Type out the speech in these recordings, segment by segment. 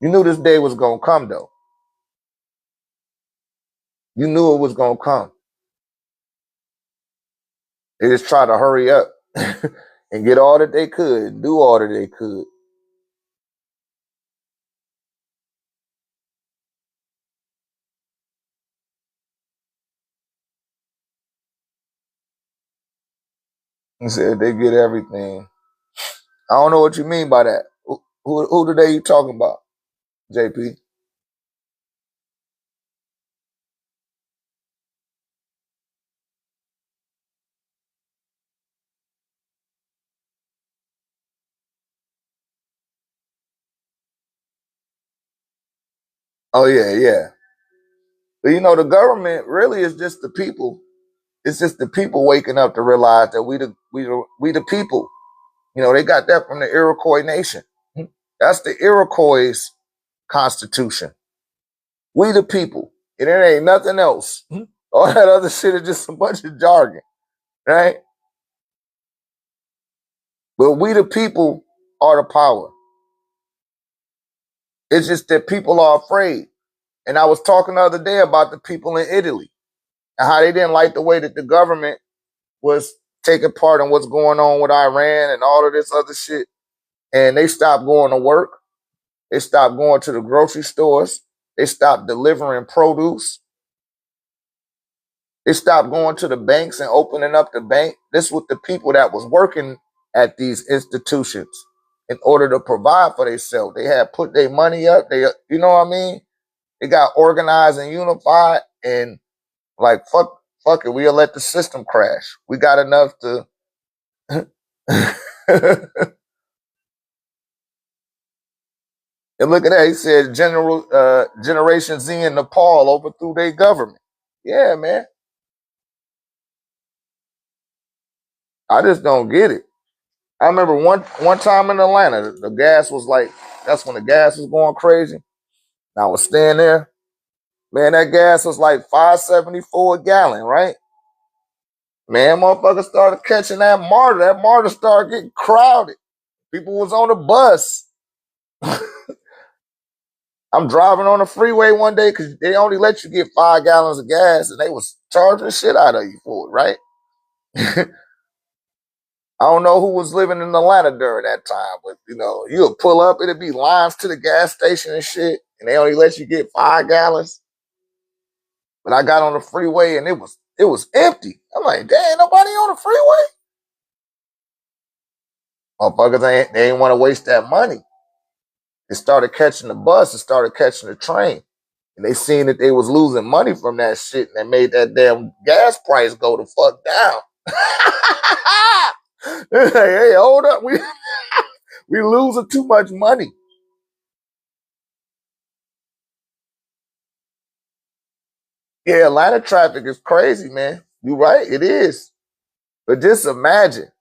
You knew this day was gonna come though. You knew it was gonna come. They just tried to hurry up and get all that they could, do all that they could. And said they get everything. I don't know what you mean by that. Who today you talking about, JP? Oh yeah, yeah. But you know, the government really is just the people. It's just the people waking up to realize that we the people. You know, they got that from the Iroquois nation. That's the Iroquois constitution. We the people. And it ain't nothing else. All that other shit is just a bunch of jargon, right? But we the people are the power. It's just that people are afraid. And I was talking the other day about the people in Italy and how they didn't like the way that the government was taking part in what's going on with Iran and all of this other shit. And they stopped going to work. They stopped going to the grocery stores. They stopped delivering produce. They stopped going to the banks and opening up the bank. This was the people that was working at these institutions in order to provide for themselves. They had put their money up. You know what I mean? They got organized and unified and like, fuck it. We'll let the system crash. We got enough to. And look at that. He said Generation Z in Nepal overthrew their government. Yeah, man. I just don't get it. I remember one time in Atlanta, the gas was like, that's when the gas was going crazy. I was staying there. Man, that gas was like $5.74 a gallon, right? Man, motherfuckers started catching that martyr. That martyr started getting crowded. People was on the bus. I'm driving on the freeway one day because they only let you get 5 gallons of gas, and they was charging the shit out of you for it, right? I don't know who was living in Atlanta during that time, but you know, you'll pull up, it'll be lines to the gas station and shit, and they only let you get 5 gallons. But I got on the freeway and it was empty. I'm like, dang, nobody on the freeway? Motherfuckers they ain't want to waste that money. They started catching the bus and started catching the train. And they seen that they was losing money from that shit and they made that damn gas price go the fuck down. Hey, hold up. We losing too much money. Yeah, Atlanta traffic is crazy, man. You right, it is. But just imagine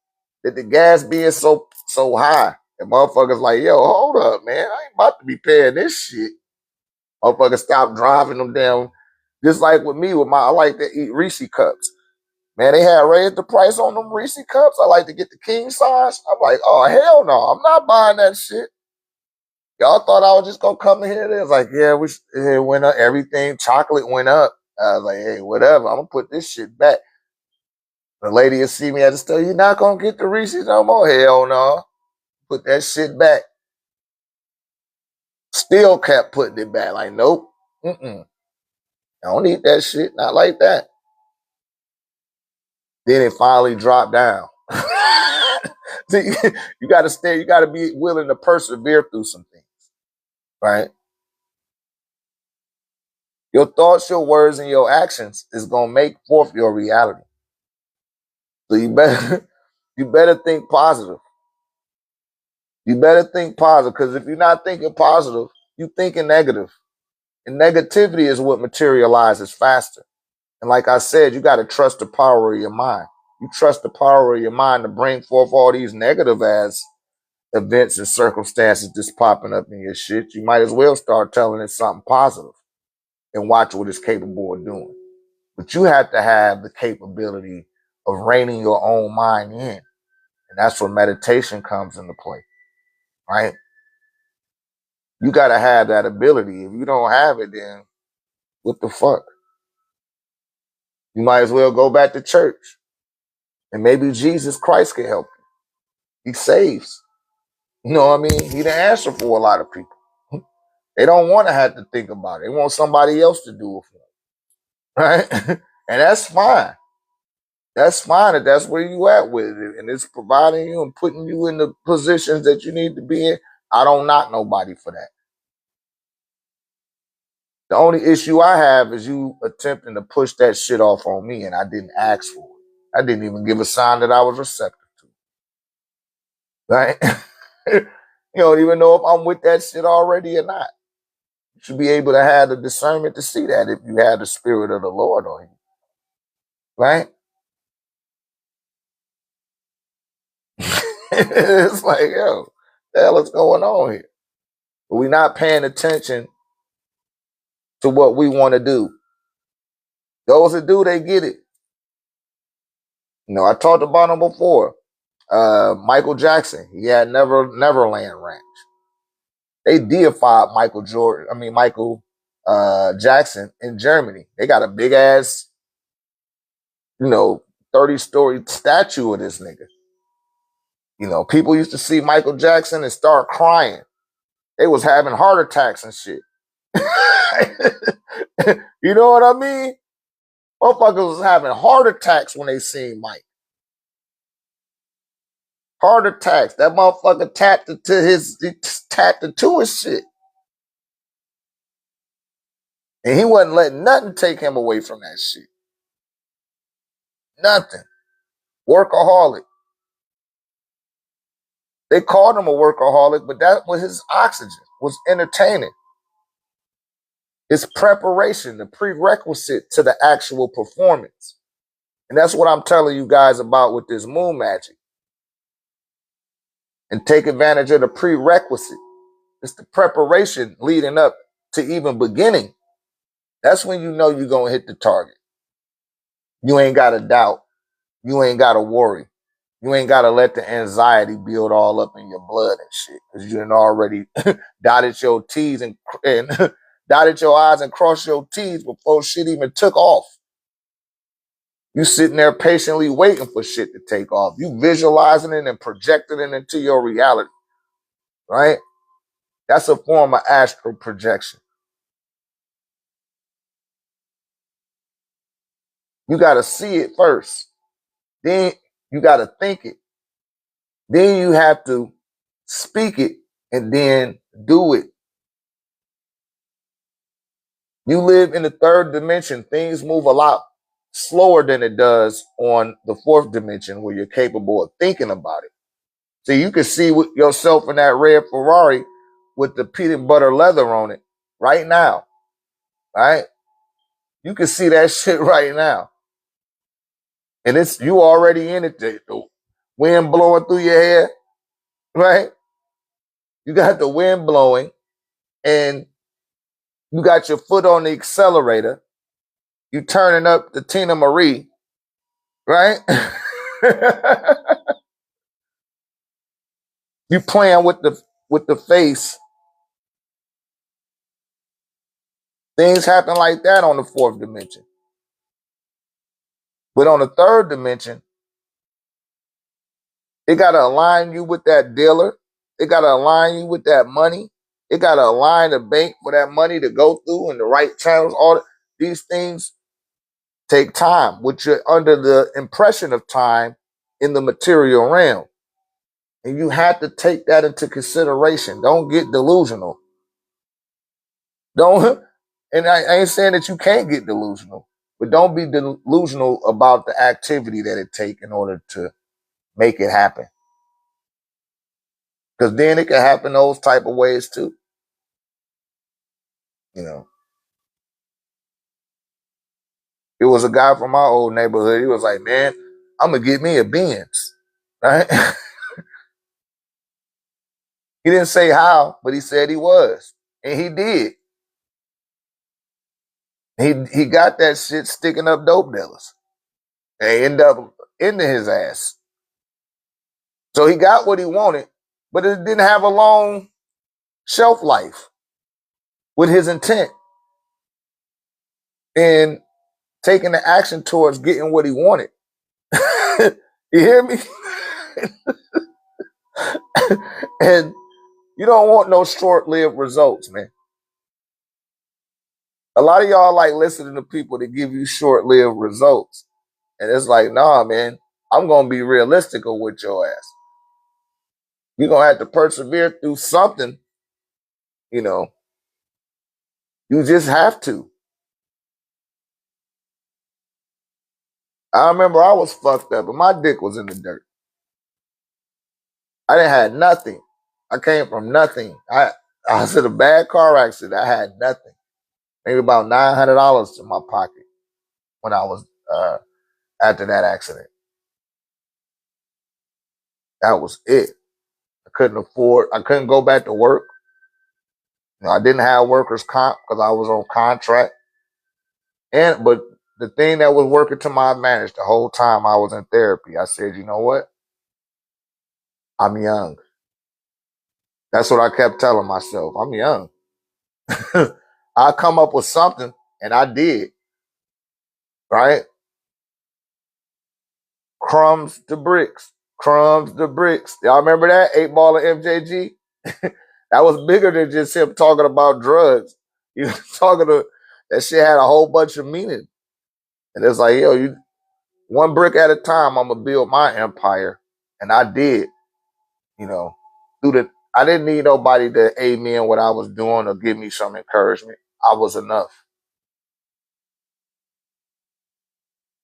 that the gas being so high. And motherfuckers like, yo, hold up, man. I ain't about to be paying this shit. Motherfuckers stop driving them down. Just like with me, I like to eat Reese cups. Man, they had raised the price on them Reese cups. I like to get the king size. I'm like, oh hell no, I'm not buying that shit. Y'all thought I was just gonna come in here. It was like, yeah, it went up. Everything, chocolate went up. I was like, hey, whatever. I'm gonna put this shit back. The lady will see me at the store. You're not gonna get the Reese's no more. Hell no. Put that shit back. Still kept putting it back. Like, nope. I don't eat that shit. Not like that. Then it finally dropped down. See, you gotta stay, you gotta be willing to persevere through some things. Right? Your thoughts, your words, and your actions is gonna make forth your reality. So you better you better think positive. You better think positive because if you're not thinking positive, you thinking negative. And negativity is what materializes faster. And like I said, you got to trust the power of your mind. You trust the power of your mind to bring forth all these negative ass events and circumstances that's popping up in your shit. You might as well start telling it something positive and watch what it's capable of doing. But you have to have the capability of reining your own mind in. And that's where meditation comes into play, right? You gotta have that ability. If you don't have it, then what the fuck? You might as well go back to church. And maybe Jesus Christ can help you. He saves. You know what I mean? He didn't answer for a lot of people. They don't want to have to think about it. They want somebody else to do it for them. Right? And that's fine. That's fine if that's where you at with it. And it's providing you and putting you in the positions that you need to be in. I don't knock nobody for that. The only issue I have is you attempting to push that shit off on me, and I didn't ask for it. I didn't even give a sign that I was receptive to. Right? You don't even know if I'm with that shit already or not. You should be able to have the discernment to see that if you have the spirit of the Lord on you. Right? It's like, yo, the hell is going on here? But we're not paying attention to what we want to do. Those that do, they get it. You know, I talked about him before. Michael Jackson, he had Neverland Ranch. They deified Michael Jackson in Germany. They got a big ass, 30-story statue of this nigga. You know, people used to see Michael Jackson and start crying. They was having heart attacks and shit. You know what I mean? Motherfuckers was having heart attacks when they seen Mike. Heart attacks. That motherfucker tapped into his shit. And he wasn't letting nothing take him away from that shit. Nothing. Workaholic. They called him a workaholic, but that was his oxygen, was entertaining. It's preparation, the prerequisite to the actual performance. And that's what I'm telling you guys about with this moon magic. And take advantage of the prerequisite. It's the preparation leading up to even beginning. That's when you know you're going to hit the target. You ain't got to doubt. You ain't got to worry. You ain't got to let the anxiety build all up in your blood and shit. Because you done already dotted your T's and dotted your I's and crossed your T's before shit even took off. You sitting there patiently waiting for shit to take off. You visualizing it and projecting it into your reality. Right? That's a form of astral projection. You got to see it first. Then you got to think it. Then you have to speak it and then do it. You live in the third dimension. Things move a lot slower than it does on the fourth dimension where you're capable of thinking about it. So you can see yourself in that red Ferrari with the peanut butter leather on it right now. Right? You can see that shit right now. And you already in it. The wind blowing through your hair. Right? You got the wind blowing and you got your foot on the accelerator. You turning up the Tina Marie, right? You playing with the face. Things happen like that on the fourth dimension. But on the third dimension, it got to align you with that dealer. It got to align you with that money. It got to align the bank for that money to go through and the right channels. All these things take time, which you're under the impression of time in the material realm. And you have to take that into consideration. Don't get delusional. Don't, and I ain't saying that you can't get delusional, but don't be delusional about the activity that it takes in order to make it happen. Because then it can happen those type of ways too. You know, it was a guy from my old neighborhood. He was like, man, I'm going to get me a Benz. Right? He didn't say how, but he said he was. And he did. He got that shit sticking up dope dealers. They end up into his ass. So he got what he wanted, but it didn't have a long shelf life. with his intent and taking the action towards getting what he wanted. You hear me? And you don't want no short-lived results, man. A lot of y'all like listening to people that give you short-lived results. And it's like, nah, man, I'm going to be realistic with your ass. You're going to have to persevere through something, you know. You just have to. I remember I was fucked up, and my dick was in the dirt. I didn't have nothing. I came from nothing. I was in a bad car accident. I had nothing. Maybe about $900 in my pocket when I was after that accident. That was it. I couldn't go back to work. You know, I didn't have workers' comp because I was on contract. But the thing that was working to my advantage the whole time I was in therapy, I said, you know what? I'm young. That's what I kept telling myself. I'm young. I come up with something, and I did. Right? Crumbs to bricks. Crumbs to bricks. Y'all remember that? 8 Ball of MJG? That was bigger than just him talking about drugs. He was talking to that shit had a whole bunch of meaning. And it's like, yo, you one brick at a time, I'm gonna build my empire. And I did, you know, I didn't need nobody to aid me in what I was doing or give me some encouragement. I was enough.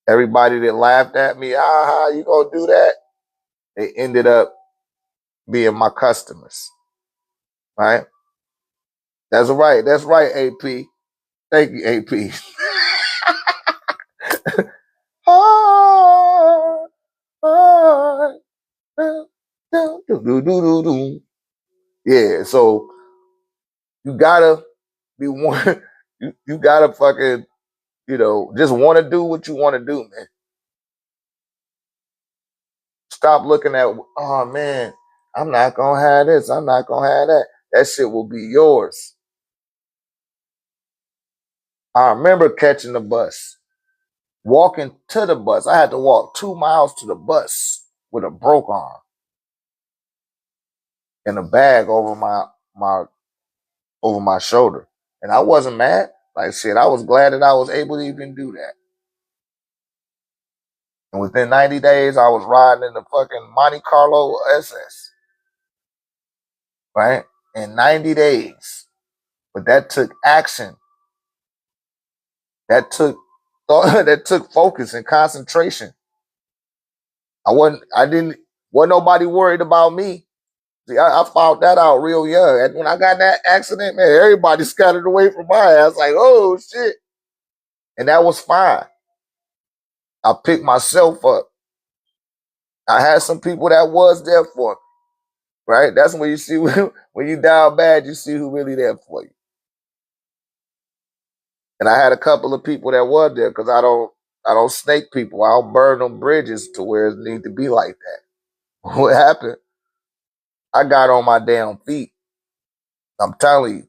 Everybody that laughed at me, how you gonna do that? They ended up being my customers. Right? That's right. That's right, AP. Thank you, AP. Yeah, so you gotta be one. You gotta fucking, just want to do what you want to do, man. Stop looking at, oh man, I'm not gonna have this. I'm not gonna have that. That shit will be yours. I remember catching the bus, walking to the bus. I had to walk 2 miles to the bus with a broke arm and a bag over my shoulder. And I wasn't mad. Like shit, I was glad that I was able to even do that. And within 90 days, I was riding in the fucking Monte Carlo SS. Right? In 90 days. But that took action. That took focus and concentration. Wasn't nobody worried about me. See, I found that out real young. And when I got in that accident, man, everybody scattered away from my ass. Like, oh shit. And that was fine. I picked myself up. I had some people that was there for me. Right? That's when you see when you down bad, you see who really there for you. And I had a couple of people that were there because I don't snake people. I don't burn them bridges to where it need to be like that. What happened? I got on my damn feet. I'm telling you,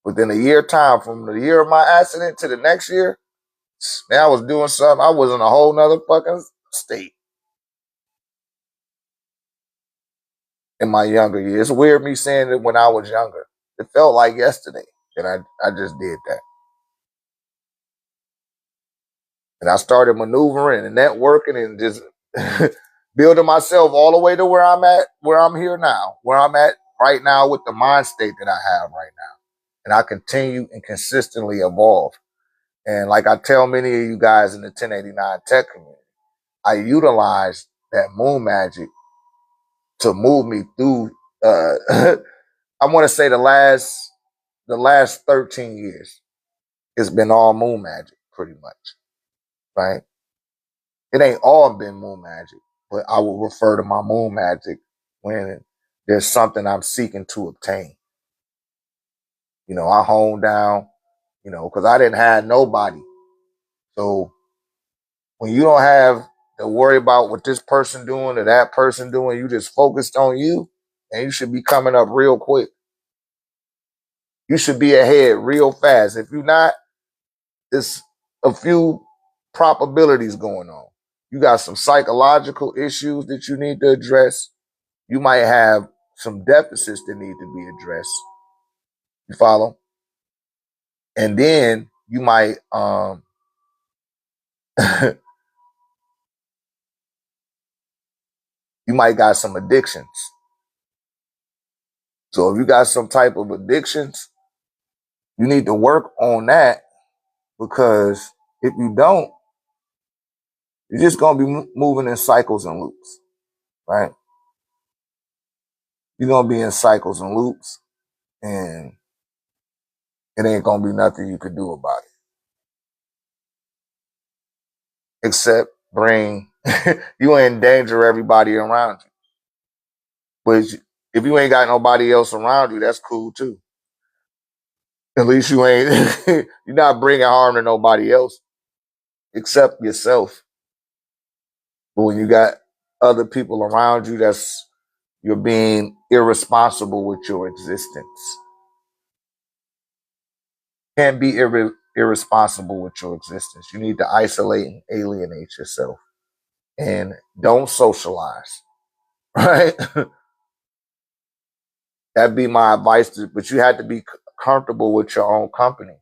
within a year time, from the year of my accident to the next year, man, I was doing something. I was in a whole nother fucking state in my younger years. It's weird me saying it when I was younger. It felt like yesterday that I just did that. And I started maneuvering and networking and just building myself all the way to where I'm here now, where I'm at right now with the mind state that I have right now. And I continue and consistently evolve. And like I tell many of you guys in the 1089 tech community, I utilize that moon magic to move me through, I want to say the last 13 years. It's been all moon magic pretty much, right? It ain't all been moon magic, but I will refer to my moon magic when there's something I'm seeking to obtain. I honed down, because I didn't have nobody. So when you don't have to worry about what this person doing or that person doing, you just focused on you, and you should be coming up real quick. You should be ahead real fast. If you're not, it's a few probabilities going on. You got some psychological issues that you need to address. You might have some deficits that need to be addressed. You follow? And then you might you might got some addictions. So if you got some type of addictions, you need to work on that, because if you don't, you're just gonna be moving in cycles and loops, right? You're gonna be in cycles and loops, and it ain't gonna be nothing you can do about it except bring you endanger everybody around you. But if you ain't got nobody else around you, that's cool too. At least you ain't you're not bringing harm to nobody else except yourself. But when you got other people around you, you're being irresponsible with your existence. Can't be irresponsible with your existence. You need to isolate and alienate yourself, and don't socialize, right? That'd be my advice. But you have to be comfortable with your own company.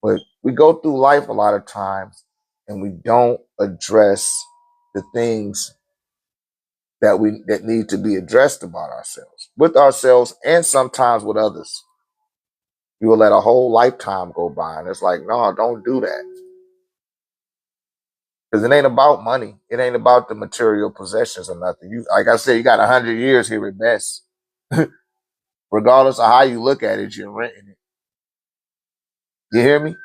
But we go through life a lot of times and we don't address the things that need to be addressed about ourselves, with ourselves, and sometimes with others. You will let a whole lifetime go by, and it's like, no, don't do that. Because it ain't about money. It ain't about the material possessions or nothing. You, like I said, you got 100 years here at best. Regardless of how you look at it, you're renting it. You hear me?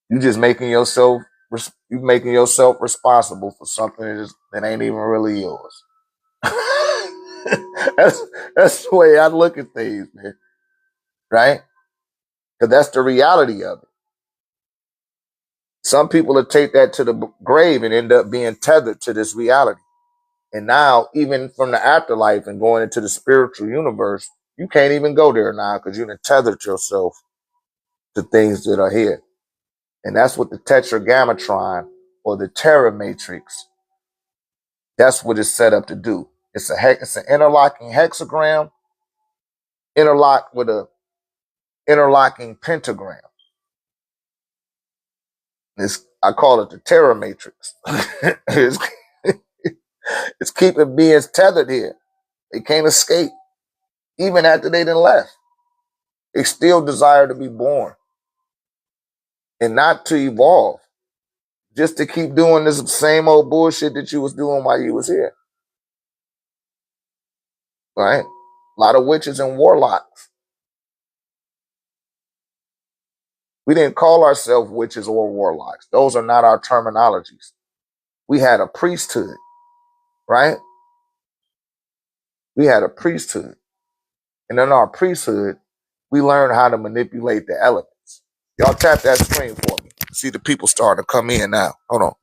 You just making yourself responsible for something that ain't even really yours. that's that's the way I look at things, man. Right? Because that's the reality of it. Some people will take that to the grave and end up being tethered to this reality. And now, even from the afterlife and going into the spiritual universe, you can't even go there now because you've tethered yourself to things that are here. And that's what the tetragrammatron or the Terra matrix, that's what it's set up to do. It's an interlocking hexagram interlocked with a interlocking pentagram. I call it the Terra matrix. it's, it's keeping beings tethered here. They can't escape. Even after they done left, they still desire to be born and not to evolve, just to keep doing this same old bullshit that you was doing while you was here. Right? A lot of witches and warlocks. We didn't call ourselves witches or warlocks. Those are not our terminologies. We had a priesthood, right? We had a priesthood. And in our priesthood, we learned how to manipulate the elements. Y'all tap that screen for me. See the people starting to come in now. Hold on.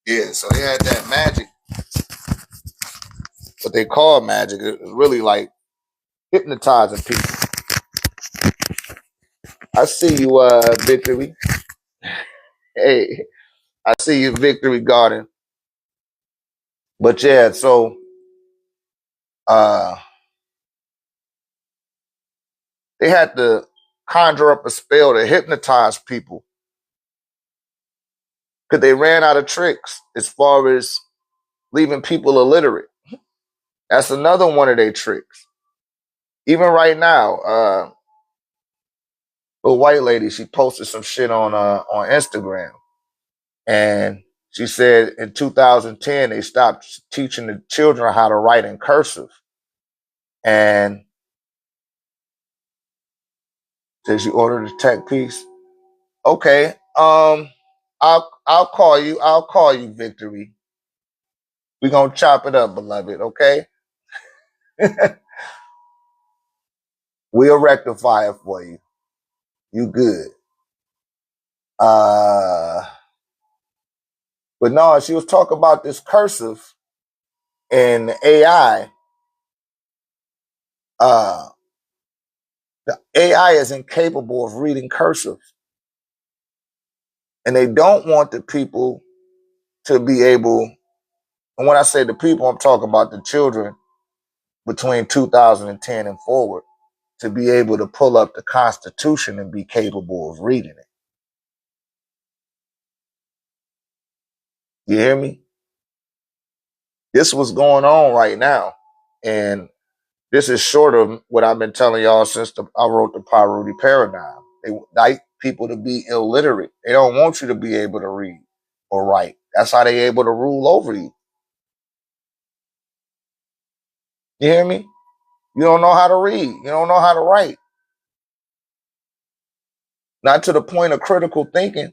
Yeah, so they had that magic, what they call magic. It was really like hypnotizing people. I see you, Victory. Hey, I see you, Victory Garden. But yeah, so uh they had to conjure up a spell to hypnotize people because they ran out of tricks as far as leaving people illiterate. That's another one of their tricks. Even right now, A white lady, she posted some shit on Instagram, and she said in 2010 they stopped teaching the children how to write in cursive, and said she ordered a tech piece. Okay, I'll call you. I'll call you, Victory. We're gonna chop it up, beloved. Okay, we'll rectify it for you. You good? Uh, but no, she was talking about this cursive and AI. Uh, the AI is incapable of reading cursive, and they don't want the people to be able. And when I say the people, I'm talking about the children between 2010 and forward, to be able to pull up the Constitution and be capable of reading it. You hear me? This was going on right now. And this is short of what I've been telling y'all since I wrote the Poverty Paradigm. They like people to be illiterate. They don't want you to be able to read or write. That's how they able to rule over you. You hear me? You don't know how to read. You don't know how to write. Not to the point of critical thinking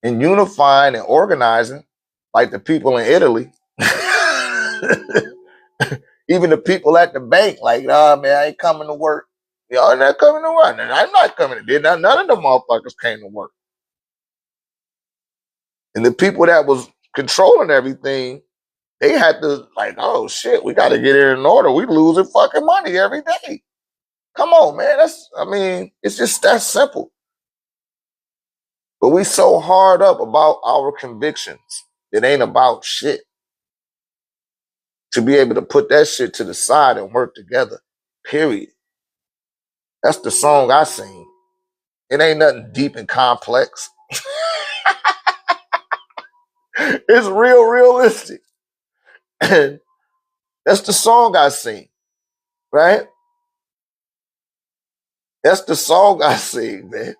and unifying and organizing like the people in Italy. Even the people at the bank, like, nah, man, I ain't coming to work. Y'all not coming to work. And I'm not coming to dinner. None of the motherfuckers came to work. And the people that was controlling everything, they had to, like, oh shit, we got to get it in order. We losing fucking money every day. Come on, man. It's just that simple. But we so hard up about our convictions. It ain't about shit. To be able to put that shit to the side and work together. Period. That's the song I sing. It ain't nothing deep and complex. It's real realistic. And that's the song I sing, right? That's the song I sing, man.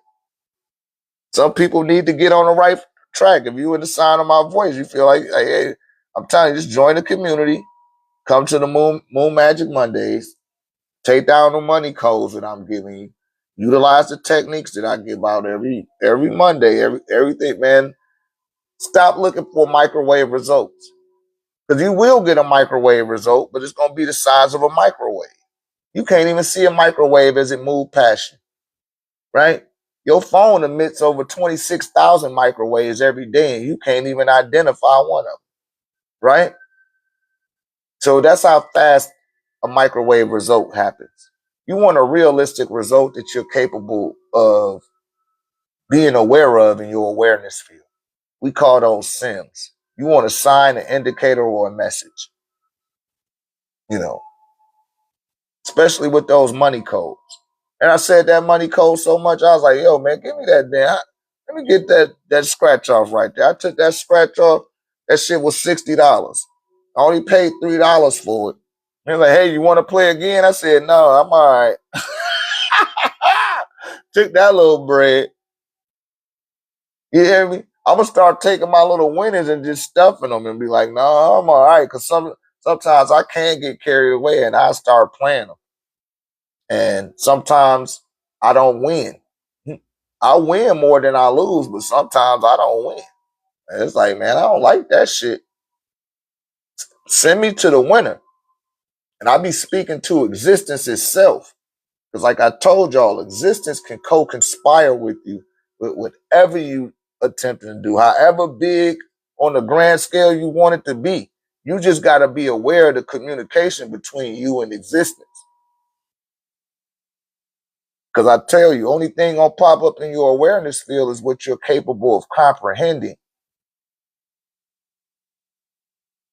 Some people need to get on the right track. If you in the sound of my voice, you feel like, hey, I'm telling you, just join the community, come to the Moon Magic Mondays, take down the money codes that I'm giving you, utilize the techniques that I give out every Monday, everything, man. Stop looking for microwave results. Because you will get a microwave result, but it's going to be the size of a microwave. You can't even see a microwave as it moves past you, right? Your phone emits over 26,000 microwaves every day, and you can't even identify one of them, right? So that's how fast a microwave result happens. You want a realistic result that you're capable of being aware of in your awareness field. We call those SIMs. You want a sign, an indicator, or a message, you know, especially with those money codes. And I said that money code so much, I was like, yo, man, give me that damn. Let me get that scratch off right there. I took that scratch off. That shit was $60. I only paid $3 for it. They're like, hey, you want to play again? I said, no, I'm all right. Took that little bread. You hear me? I'm going to start taking my little winnings and just stuffing them and be like, no, I'm all right. Because sometimes I can get carried away and I start playing them. And sometimes I don't win. I win more than I lose, but sometimes I don't win. And it's like, man, I don't like that shit. Send me to the winner. And I be speaking to existence itself. Because like I told y'all, existence can co-conspire with you with whatever you attempting to do, however big on the grand scale you want it to be. You just got to be aware of the communication between you and existence. Because I tell you, only thing gonna pop up in your awareness field is what you're capable of comprehending.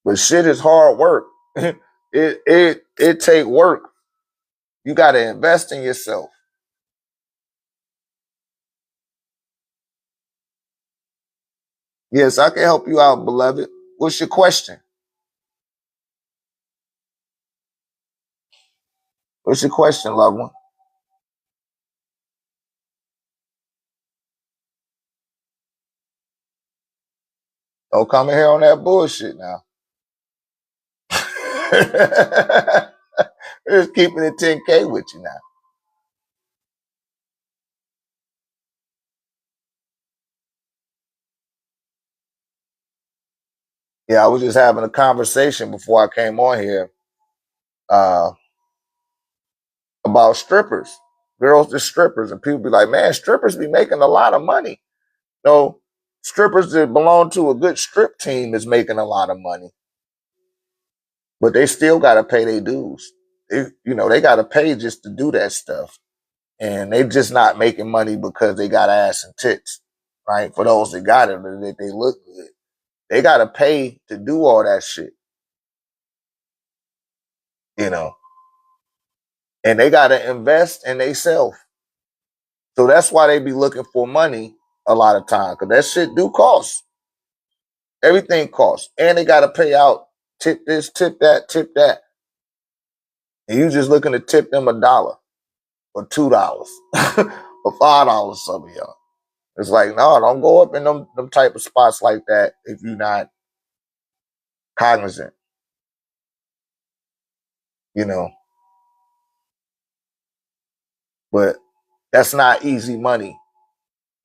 But shit is hard work. it take work. You got to invest in yourself. Yes, I can help you out, beloved. What's your question? What's your question, loved one? Don't come in here on that bullshit now. Just keeping it 10K with you now. Yeah, I was just having a conversation before I came on here uh, about strippers, girls to strippers, and people be like, "Man, strippers be making a lot of money." No, strippers that belong to a good strip team is making a lot of money, but they still got to pay their dues. They got to pay just to do that stuff, and they just not making money because they got ass and tits, right? For those that got it, that they look good, they got to pay to do all that shit, you know, and they got to invest in themselves. So that's why they be looking for money a lot of time, because that shit do cost. Everything costs, and they got to pay out. Tip this, tip that, tip that. And you just looking to tip them $1 or $2 or $5, some of y'all. It's like, no, don't go up in them type of spots like that if you're not cognizant, you know. But that's not easy money.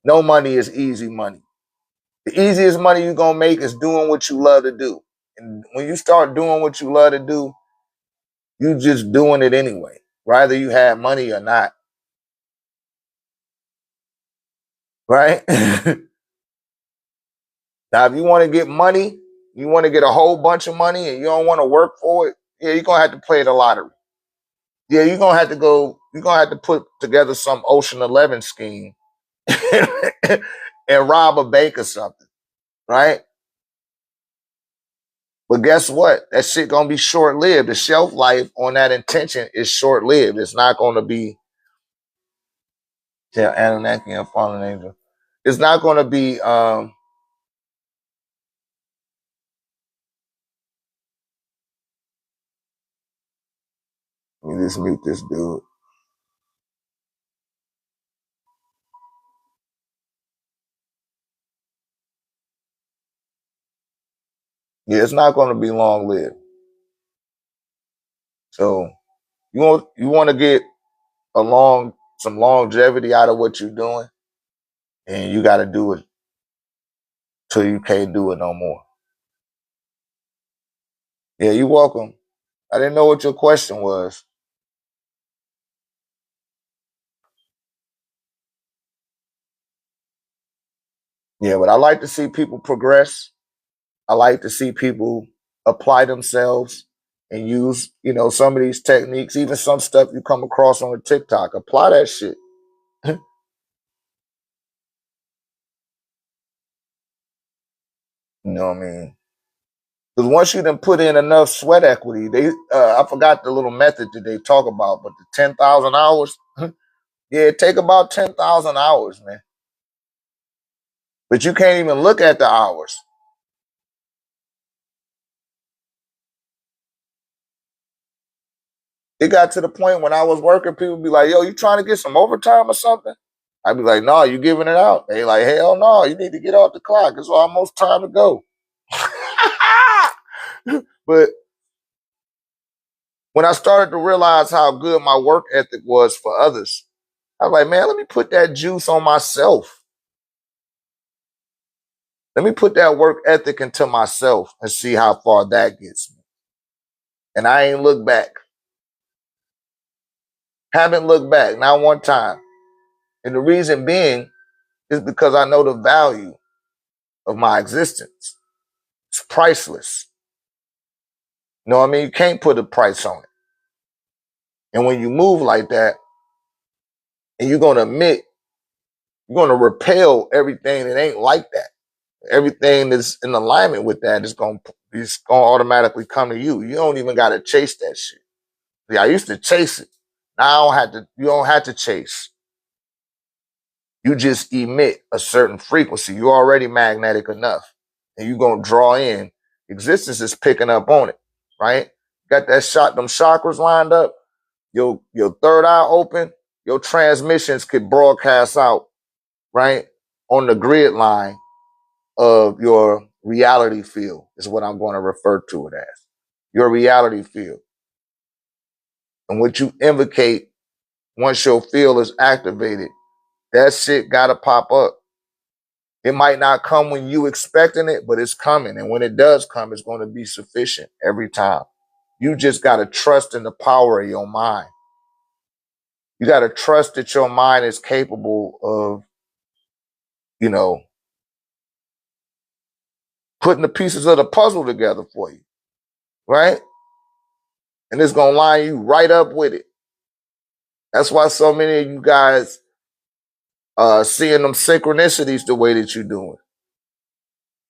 No money is easy money. The easiest money you're gonna make is doing what you love to do. And when you start doing what you love to do, you just doing it anyway, whether you have money or not. Right? Now, if you want to get money, you want to get a whole bunch of money and you don't want to work for it, yeah, you're gonna have to play the lottery. Yeah, you're gonna have to put together some Ocean 11 scheme and rob a bank or something, right? But guess what? That shit gonna be short lived. The shelf life on that intention is short lived. It's not gonna be Anunnaki and fallen angel. It's not gonna be let me just mute this dude. Yeah, it's not gonna be long lived. So you want to get some longevity out of what you're doing, and you got to do it till you can't do it no more. Yeah, you're welcome. I didn't know what your question was. Yeah, but I like to see people progress. I like to see people apply themselves and use, some of these techniques, even some stuff you come across on the TikTok. Apply that shit. You know what I mean? Because once you done put in enough sweat equity, I forgot the little method that they talk about, but the 10,000 hours, yeah, it take about 10,000 hours, man. But you can't even look at the hours. It got to the point when I was working, people be like, yo, you trying to get some overtime or something? I'd be like, no, you giving it out. They like, hell no, you need to get off the clock. It's almost time to go. But when I started to realize how good my work ethic was for others, I was like, man, let me put that juice on myself. Let me put that work ethic into myself and see how far that gets me. And I ain't looked back. Haven't looked back, not one time. And the reason being is because I know the value of my existence. It's priceless. You know what I mean? You can't put a price on it. And when you move like that, and you're going to admit, you're going to repel everything that ain't like that. Everything that's in alignment with that is going to automatically come to you. You don't even got to chase that shit. See, I used to chase it. Now you don't have to chase. You just emit a certain frequency. You're already magnetic enough. And you're going to draw in. Existence is picking up on it, right? Got them chakras lined up, your third eye open, your transmissions could broadcast out, right? On the grid line of your reality field is what I'm going to refer to it as. Your reality field. And what you invocate once your field is activated, that shit gotta pop up. It might not come when you expecting it, but it's coming. And when it does come, it's going to be sufficient every time. You just got to trust in the power of your mind. You got to trust that your mind is capable of, you know, putting the pieces of the puzzle together for you, right? And it's going to line you right up with it. That's why so many of you guys seeing them synchronicities the way that you're doing.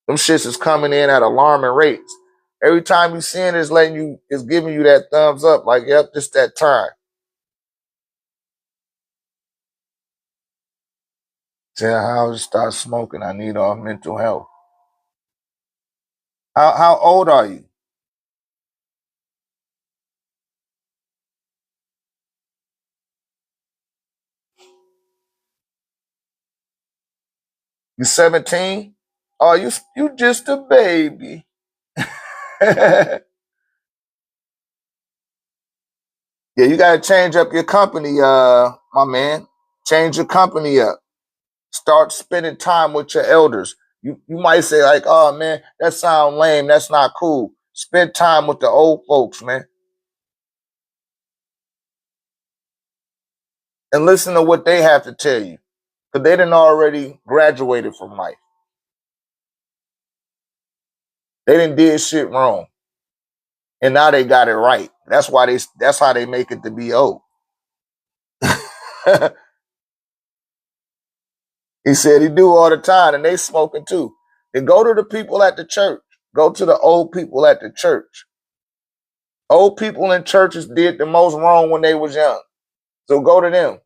Them shits is coming in at alarming rates. Every time you see it, it's giving you that thumbs up, like, yep, just that time. Saying how to start smoking. I need our mental health. How old are you? You 17? Oh, you just a baby. Yeah, you gotta change up your company, my man. Change your company up. Start spending time with your elders. You might say, like, oh man, that sound lame. That's not cool. Spend time with the old folks, man. And listen to what they have to tell you. Because they done already graduated from life. They done did shit wrong. And now they got it right. That's how they make it to be old. He said he do all the time, and they smoking too. Then go to the people at the church. Go to the old people at the church. Old people in churches did the most wrong when they was young. So go to them.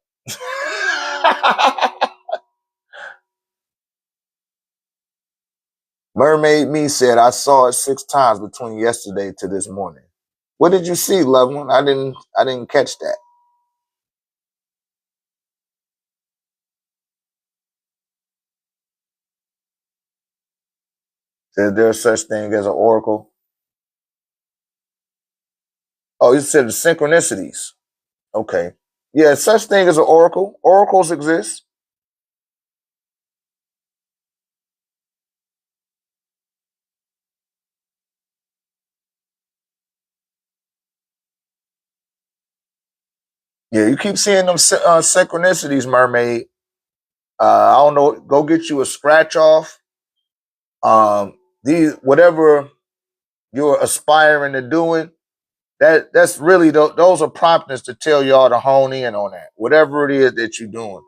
Mermaid Me said, I saw it 6 times between yesterday to this morning. What did you see, loved one? I didn't catch that. Said there's such thing as an oracle. Oh, you said the synchronicities. Okay. Yeah, such thing as an oracle. Oracles exist. Yeah, you keep seeing them synchronicities, mermaid. I don't know. Go get you a scratch off. These whatever you're aspiring to doing, that's really those are promptings to tell y'all to hone in on that. Whatever it is that you're doing.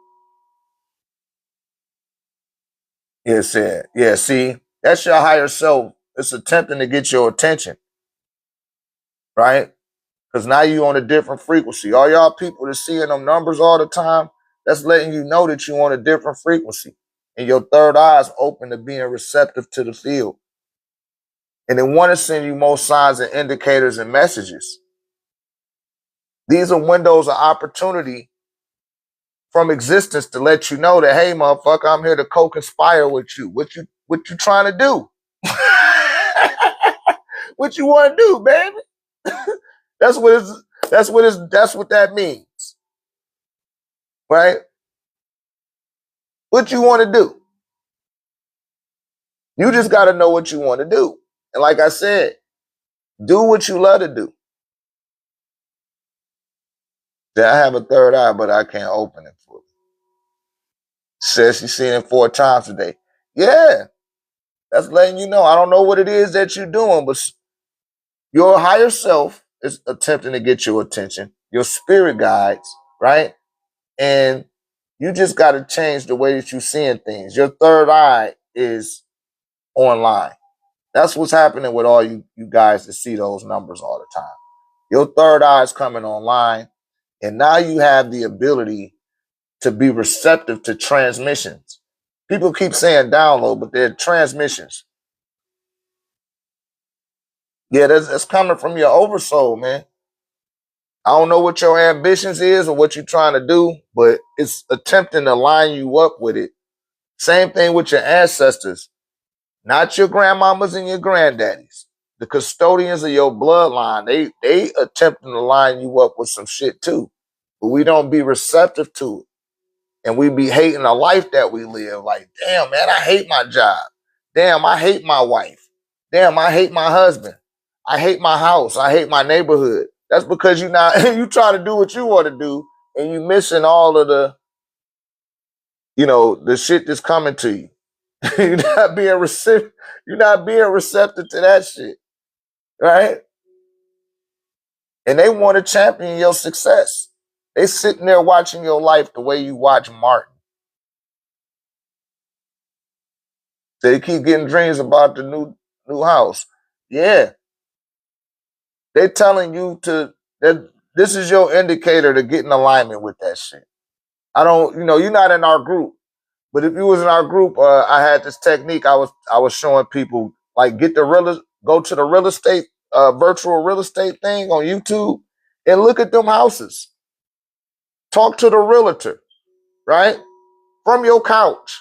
Yeah, said. Yeah, see, that's your higher self. It's attempting to get your attention, right? Because now you on a different frequency. All y'all people that seeing them numbers all the time, that's letting you know that you on a different frequency. And your third eye is open to being receptive to the field. And they want to send you more signs and indicators and messages. These are windows of opportunity from existence to let you know that, hey, motherfucker, I'm here to co-conspire with you. What you trying to do? What you want to do, baby? That's what that means. Right? What you want to do? You just got to know what you want to do. And like I said, do what you love to do. I have a third eye, but I can't open it for you. Says she's seen it 4 times today. Yeah, that's letting you know. I don't know what it is that you're doing, but your higher self is attempting to get your attention. Your spirit guides, right? And you just got to change the way that you're seeing things. Your third eye is online. That's what's happening with all you guys that see those numbers all the time. Your third eye is coming online, and now you have the ability to be receptive to transmissions. People keep saying download, but they're transmissions. Yeah, that's coming from your oversoul, man. I don't know what your ambitions is or what you're trying to do, but it's attempting to line you up with it. Same thing with your ancestors. not your grandmamas and your granddaddies. The custodians of your bloodline, they attempting to line you up with some shit too. But we don't be receptive to it. And we be hating the life that we live. Like, damn, man, I hate my job. Damn, I hate my wife. Damn, I hate my husband. I hate my house. I hate my neighborhood. That's because you not you try to do what you want to do and you missing all of the, the shit that's coming to you. You're not being receptive. You're not being receptive to that shit, right? And they want to champion your success. They sitting there watching your life the way you watch Martin. They keep getting dreams about the new house. Yeah, they're telling you that this is your indicator to get in alignment with that shit. I don't, you're not in our group, but if you was in our group, I had this technique. I was showing people like go to the real estate, virtual real estate thing on YouTube, and look at them houses. Talk to the realtor, right? From your couch.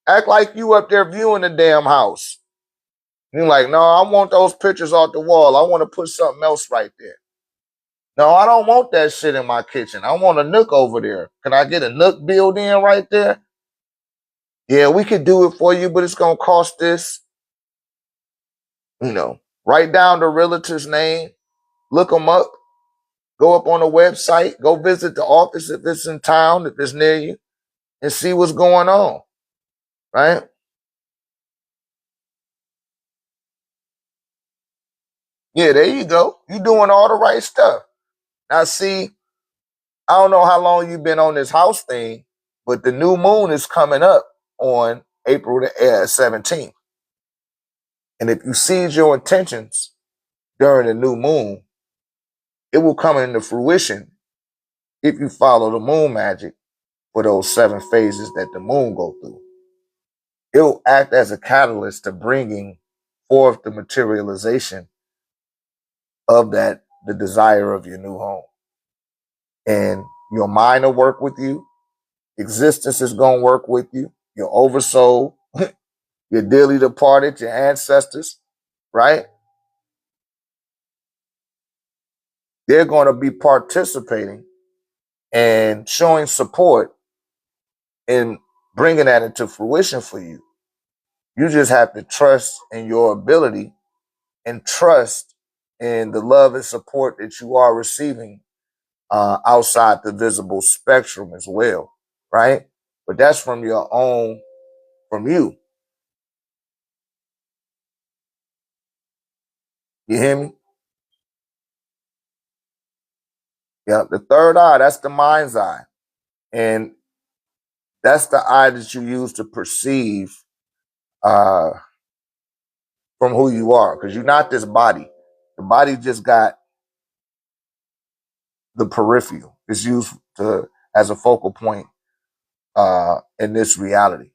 Act like you up there viewing the damn house. You're like, no, I want those pictures off the wall. I want to put something else right there. No, I don't want that shit in my kitchen. I want a nook over there. Can I get a nook built in right there? Yeah, we could do it for you, but it's going to cost this. Write down the realtor's name, look them up, go up on the website, go visit the office if it's in town, if it's near you, and see what's going on, right? Yeah, there you go. You're doing all the right stuff. Now, see, I don't know how long you've been on this house thing, but the new moon is coming up on April the 17th. And if you seize your intentions during the new moon, it will come into fruition if you follow the moon magic for those 7 phases that the moon go through. It'll act as a catalyst to bringing forth the materialization of the desire of your new home. And your mind will work with you. Existence is going to work with you. Your oversoul, your dearly departed, your ancestors, right? They're going to be participating and showing support in bringing that into fruition for you. You just have to trust in your ability and trust in the love and support that you are receiving outside the visible spectrum as well, right? But that's from you. You hear me? Yeah, the third eye, that's the mind's eye. And that's the eye that you use to perceive uh, from who you are, because you're not this body. The body just got the peripheral. It's used as a focal point in this reality.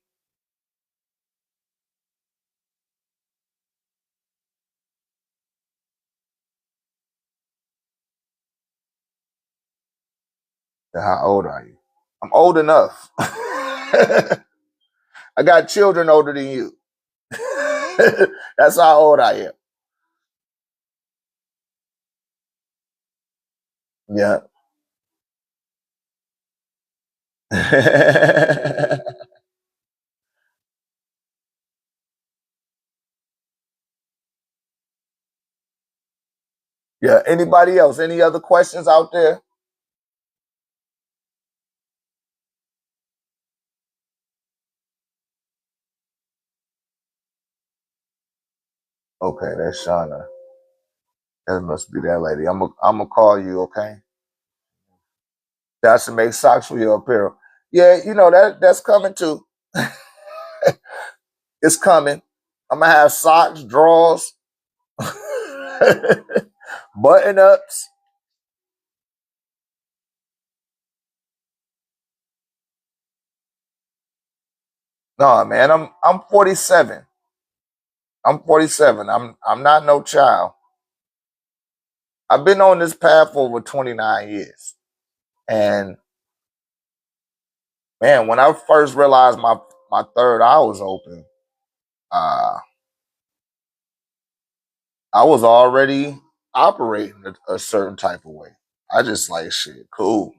Now, how old are you? I'm old enough. I got children older than you. That's how old I am. Yeah. Yeah. Anybody else? Any other questions out there? Okay, that's Shauna. That must be that lady. I'm gonna call you. Okay. That's to make socks for your apparel. Yeah, that's coming too. It's coming. I'm gonna have socks, drawers, button ups. No, man, I'm 47. I'm 47. I'm not no child. I've been on this path for over 29 years. And man, when I first realized my third eye was open, uh, I was already operating a certain type of way. I just like shit, cool.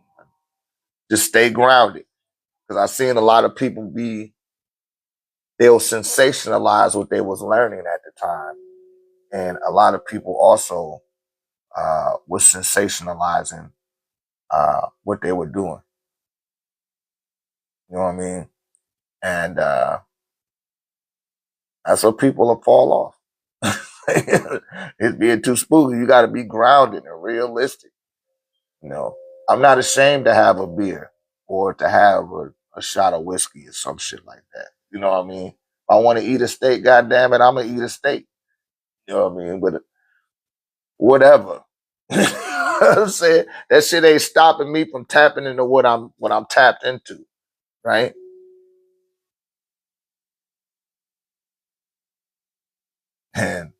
Just stay grounded. Because I seen a lot of people they'll sensationalize what they was learning at the time. And a lot of people also was sensationalizing what they were doing. You know what I mean? And that's what people will fall off. It's being too spooky. You got to be grounded and realistic. You know, I'm not ashamed to have a beer or to have a shot of whiskey or some shit like that. You know what I mean? If I want to eat a steak, goddamn it, I'm gonna eat a steak. You know what I mean? But whatever. I'm saying that shit ain't stopping me from tapping into what I'm tapped into, right? And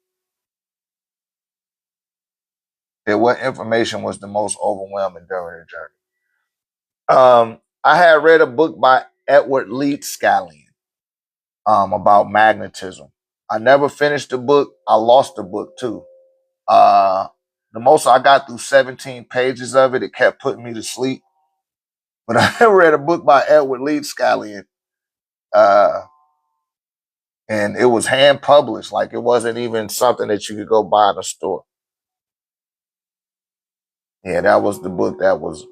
what information was the most overwhelming during the journey? I had read a book by Edward Leeds Scallion about magnetism. I never finished the book. I lost the book too. Uh, the most I got through 17 pages of it. It kept putting me to sleep. But I read a book by Edward Leeds Scallion, uh, and it was hand published. Like it wasn't even something that you could go buy in a store. Yeah, that was the book that was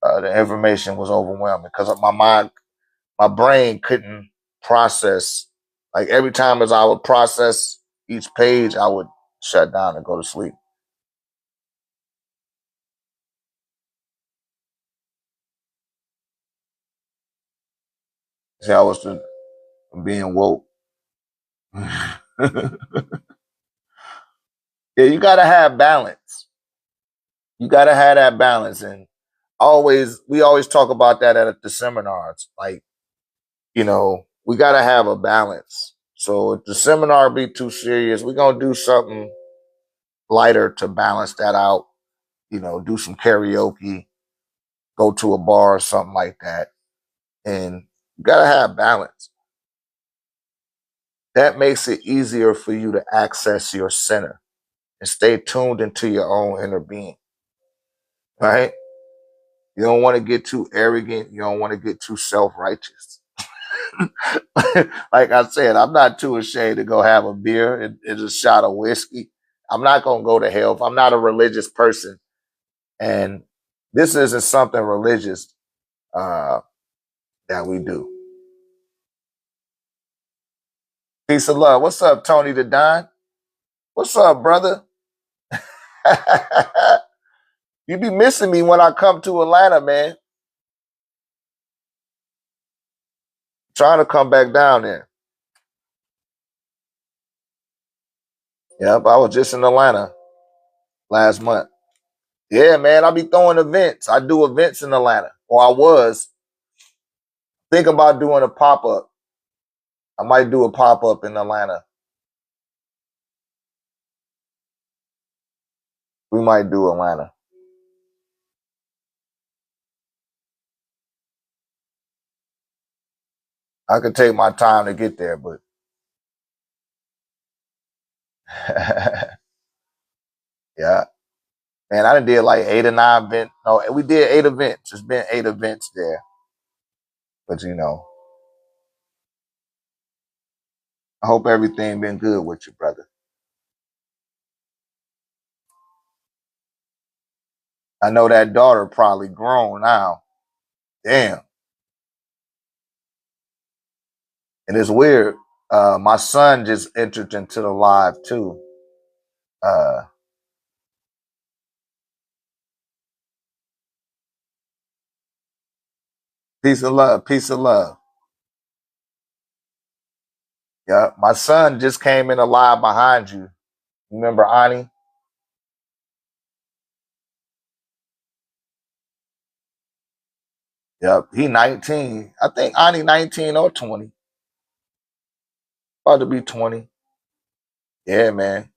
the information was overwhelming because my brain couldn't process. Like every time as I would process each page, I would shut down and go to sleep. See, I was being woke. Yeah, you gotta have balance. You gotta have that balance, and we always talk about that at the seminars. Like, we gotta have a balance. So if the seminar be too serious, we're gonna do something lighter to balance that out. Do some karaoke, go to a bar or something like that. And you gotta have balance. That makes it easier for you to access your center and stay tuned into your own inner being. Right? You don't want to get too arrogant. You don't want to get too self-righteous. Like I said, I'm not too ashamed to go have a beer and a shot of whiskey. I'm not gonna go to hell if I'm not a religious person. And this isn't something religious uh, that we do. Peace of love. What's up, Tony the Don? What's up, brother? You be missing me when I come to Atlanta, man. Trying to come back down there. Yep, I was just in Atlanta last month. Yeah, man, I be throwing events. I do events in Atlanta, or I was. Think about doing a pop up. I might do a pop up in Atlanta. We might do Atlanta. I could take my time to get there, but yeah, man, I done did like 8 or 9 events. No, we did 8 events. It's been 8 events there, but I hope everything been good with you, brother. I know that daughter probably grown now. Damn. And it's weird. My son just entered into the live too. Uh, Peace of love, peace of love. Yeah, my son just came in alive behind you. Remember Ani? Yep, he 19. I think Ani 19 or 20. About to be 20. Yeah, man.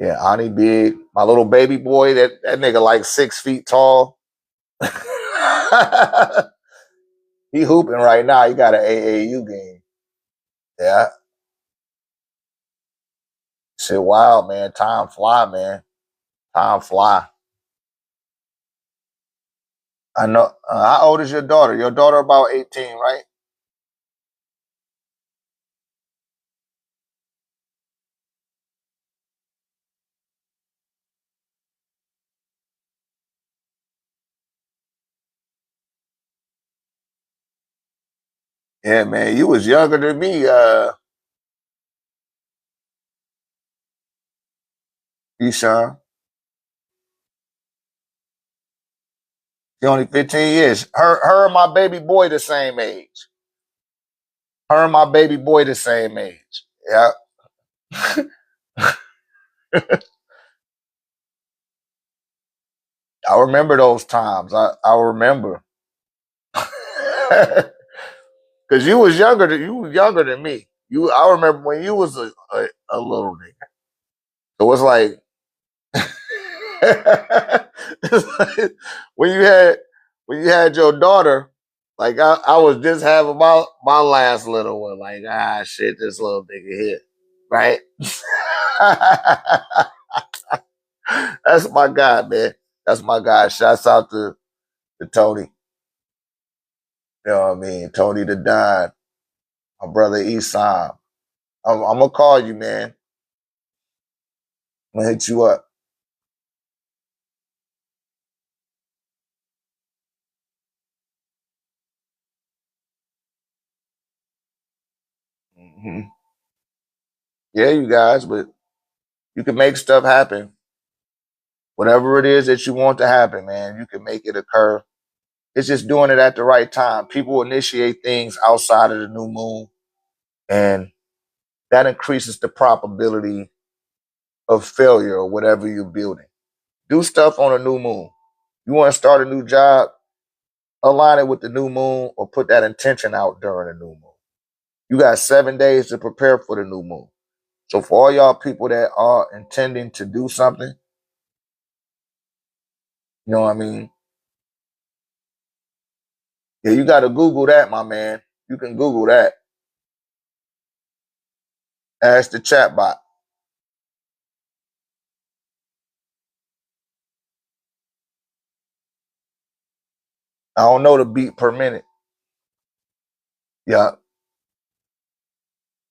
Yeah, Ani big. My little baby boy, that nigga like 6 feet tall. He hooping right now. He got an AAU game. Yeah. Shit, wild, man. Time fly, man. Time fly. I know. How old is your daughter? Your daughter about 18, right? Yeah, man. You was younger than me, Eshawn. She only 15 years. Her and my baby boy the same age. Her and my baby boy the same age. Yeah. I remember those times. I remember. Cause you was younger than me. I remember when you was a little nigga. So it's like it's like when you had your daughter, like I was just having my last little one, like shit, this little nigga here. Right? That's my guy, man. That's my guy. Shouts out to Tony. You know what I mean? Tony the Don, my brother Esam. I'm gonna call you, man. I'm gonna hit you up. Hmm. Yeah, you guys, but you can make stuff happen. Whatever it is that you want to happen, man, you can make it occur. It's just doing it at the right time. People initiate things outside of the new moon, and that increases the probability of failure or whatever you're building. Do stuff on a new moon. You want to start a new job, align it with the new moon or put that intention out during the new moon. You got 7 days to prepare for the new moon. So for all y'all people that are intending to do something, you know what I mean? Yeah, you got to Google that, my man. You can Google that. Ask the chatbot. I don't know the beat per minute. Yeah.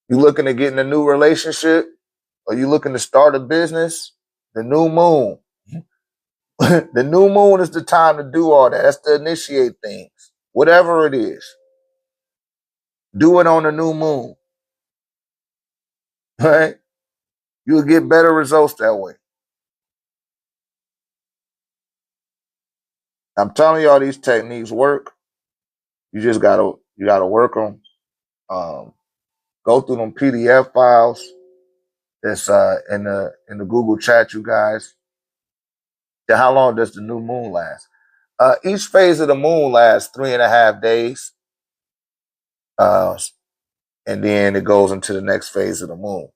You looking to get in a new relationship? Or you looking to start a business? The new moon. The new moon is the time to do all that. That's to initiate things. Whatever it is. Do it on the new moon. Right? You'll get better results that way. I'm telling y'all these techniques work. You gotta work them. Um, go through them PDF files. That's in the Google chat, you guys. Now, how long does the new moon last? Each phase of the moon lasts 3.5 days, uh, and then it goes into the next phase of the moon.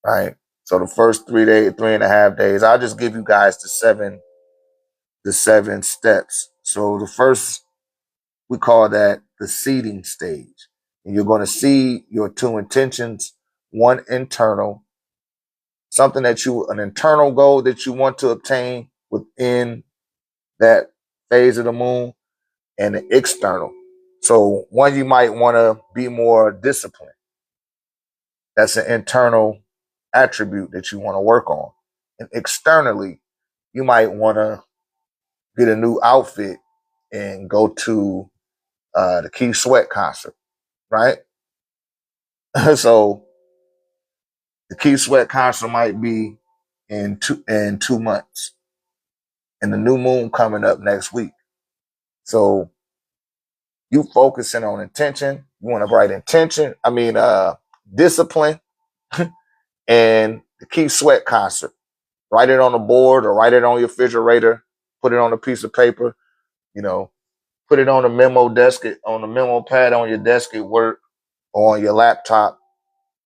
Right. So the first 3 days, 3.5 days. I'll just give you guys the seven steps. So the first, we call that the seeding stage. And you're going to seed your two intentions, one internal, something an internal goal that you want to obtain within that phase of the moon, and the external. So one, you might want to be more disciplined. That's an internal attribute that you want to work on. And externally, you might want to get a new outfit and go to the Keith Sweat concert, right? So the Keith Sweat concert might be in 2 months, and the new moon coming up next week. So you focusing on intention. You want to write intention. Discipline and the Keith Sweat concert. Write it on a board or write it on your refrigerator. Put it on a piece of paper. You know, put it on a memo desk, on a memo pad on your desk at work or on your laptop.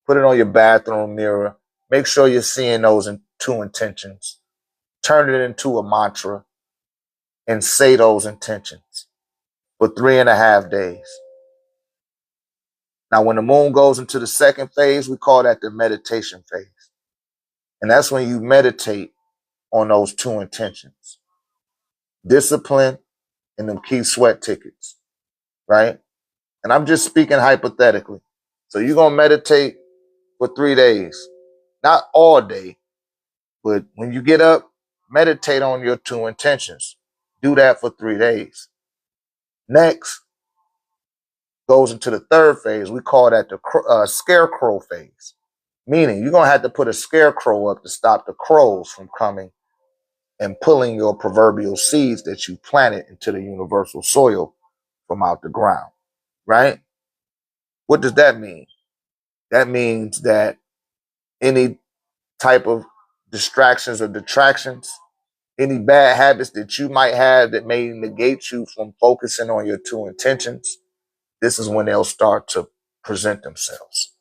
Put it on your bathroom mirror. Make sure you're seeing those two intentions. Turn it into a mantra and say those intentions for 3.5 days. Now, when the moon goes into the second phase, we call that the meditation phase. And that's when you meditate on those two intentions: discipline and them key sweat tickets, right? And I'm just speaking hypothetically. So you're going to meditate for 3 days, not all day, but when you get up, meditate on your two intentions. Do that for 3 days. Next goes into the third phase. We call that the scarecrow phase, meaning you're going to have to put a scarecrow up to stop the crows from coming and pulling your proverbial seeds that you planted into the universal soil from out the ground, right? What does that mean? That means that any type of distractions or detractions, any bad habits that you might have that may negate you from focusing on your two intentions, this is when they'll start to present themselves,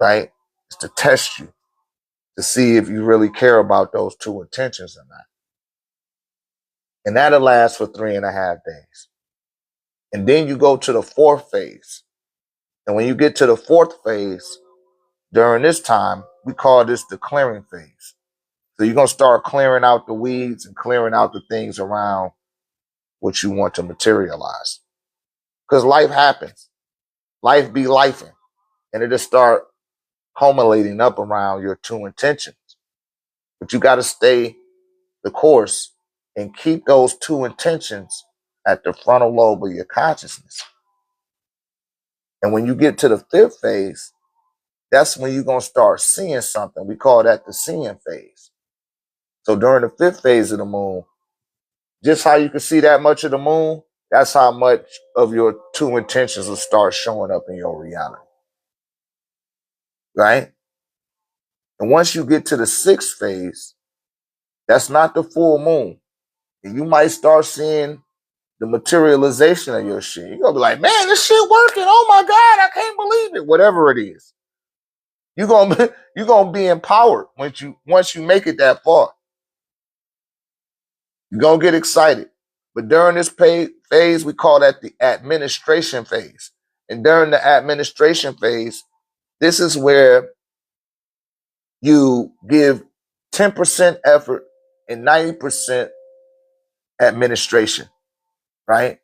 right? It's to test you, to see if you really care about those two intentions or not. And that'll last for 3.5 days. And then you go to the fourth phase. And when you get to the fourth phase, during this time, we call this the clearing phase. So you're going to start clearing out the weeds and clearing out the things around what you want to materialize. Because life happens. Life be lifing. And it'll start culminating up around your two intentions. But you got to stay the course and keep those two intentions at the frontal lobe of your consciousness. And when you get to the fifth phase, that's when you're going to start seeing something. We call that the seeing phase. So during the fifth phase of the moon, just how you can see that much of the moon, that's how much of your two intentions will start showing up in your reality. Right? And once you get to the sixth phase, that's not the full moon. And you might start seeing the materialization of your shit. You're going to be like, man, this shit working. Oh my God, I can't believe it. Whatever it is. You're gonna be empowered once you make it that far. You're gonna get excited. But during this phase, we call that the administration phase. And during the administration phase, this is where you give 10% effort and 90% administration, right?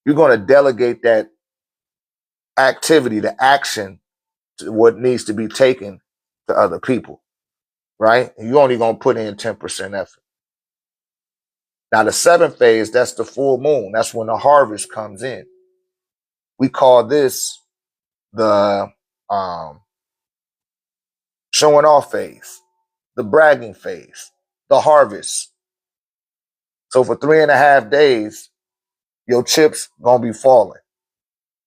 You're going to delegate that activity, the action, to what needs to be taken to other people, right? And you're only going to put in 10% effort. Now, the seventh phase, that's the full moon. That's when the harvest comes in. We call this the showing off phase, the bragging phase, the harvest. So for 3.5 days, your chips gonna be falling,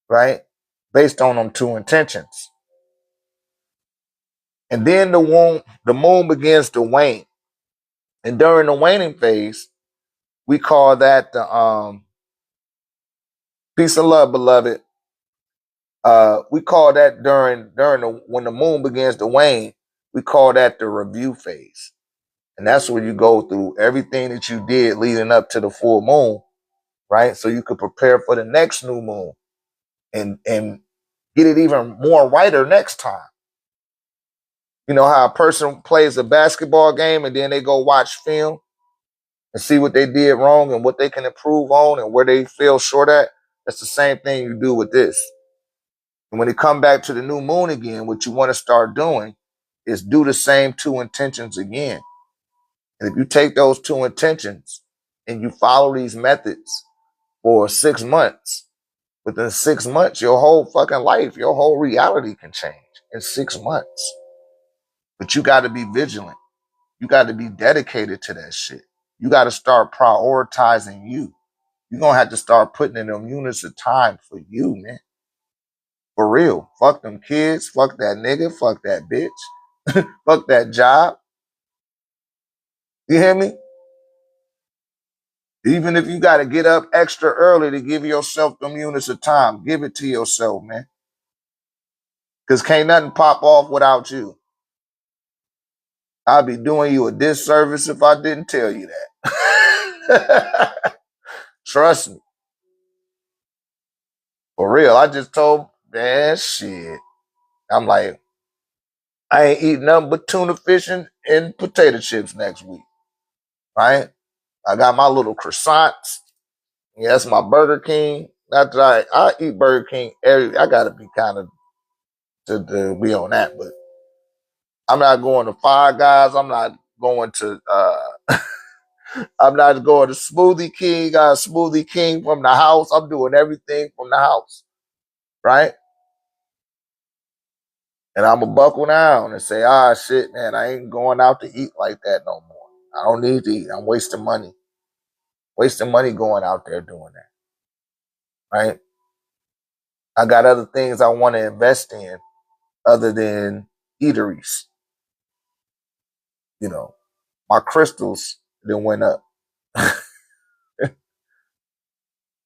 right? Based on them two intentions. And then the moon begins to wane. And during the waning phase, we call that the peace and love, beloved. We call that when the moon begins to wane, we call that the review phase. And that's where you go through everything that you did leading up to the full moon, right? So you could prepare for the next new moon and get it even more righter next time. You know how a person plays a basketball game and then they go watch film and see what they did wrong and what they can improve on and where they fell short at? That's the same thing you do with this. And when you come back to the new moon again, what you want to start doing is do the same two intentions again. And if you take those two intentions and you follow these methods for 6 months, within 6 months, your whole fucking life, your whole reality can change in 6 months. But you got to be vigilant. You got to be dedicated to that shit. You got to start prioritizing you. You're going to have to start putting in them units of time for you, man. For real. Fuck them kids. Fuck that nigga. Fuck that bitch. Fuck that job. You hear me? Even if you got to get up extra early to give yourself them units of time, give it to yourself, man. Because can't nothing pop off without you. I'd be doing you a disservice if I didn't tell you that. Trust me. For real. I just told man, shit. I'm like, I ain't eating nothing but tuna fish and potato chips next week, right? I got my little croissants. Yeah, that's my Burger King. Not that I eat Burger King I gotta be kind of to be on that, but I'm not going to Five Guys. I'm not going to I'm not going to Smoothie King. Got a Smoothie King from the house. I'm doing everything from the house, right? And I'm going to buckle down and say, shit, man, I ain't going out to eat like that no more. I don't need to eat. I'm wasting money. Wasting money going out there doing that, right? I got other things I want to invest in other than eateries. You know, my crystals then went up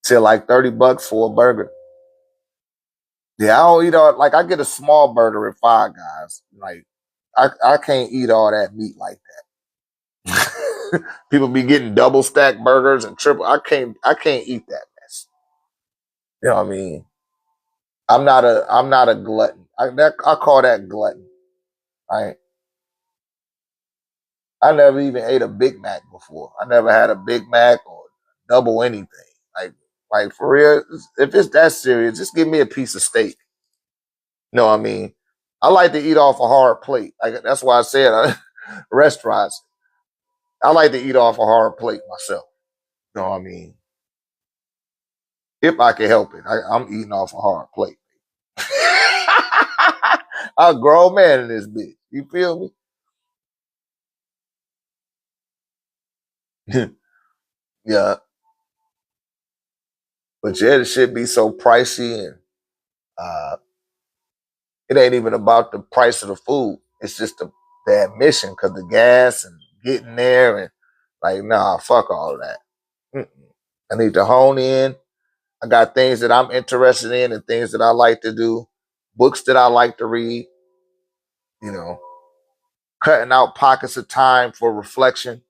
to like $30 for a burger. Yeah, I don't eat all, like I get a small burger at Five Guys. Like I can't eat all that meat like that. People be getting double stacked burgers and triple. I can't eat that mess. You know what I mean? I'm not a glutton. I call that glutton. Right? I never even ate a Big Mac before. I never had a Big Mac or double anything. Like for real, if it's that serious, just give me a piece of steak. You know what I mean? I like to eat off a hard plate. Like that's why I said restaurants. I like to eat off a hard plate myself. You know what I mean? If I can help it, I'm eating off a hard plate. I'm a grown man in this bitch. You feel me? Yeah. But yeah, it should be so pricey and uh, it ain't even about the price of the food. It's just the admission because the gas and getting there and like, nah, fuck all of that. Mm-mm. I need to hone in. I got things that I'm interested in and things that I like to do, books that I like to read, you know, cutting out pockets of time for reflection.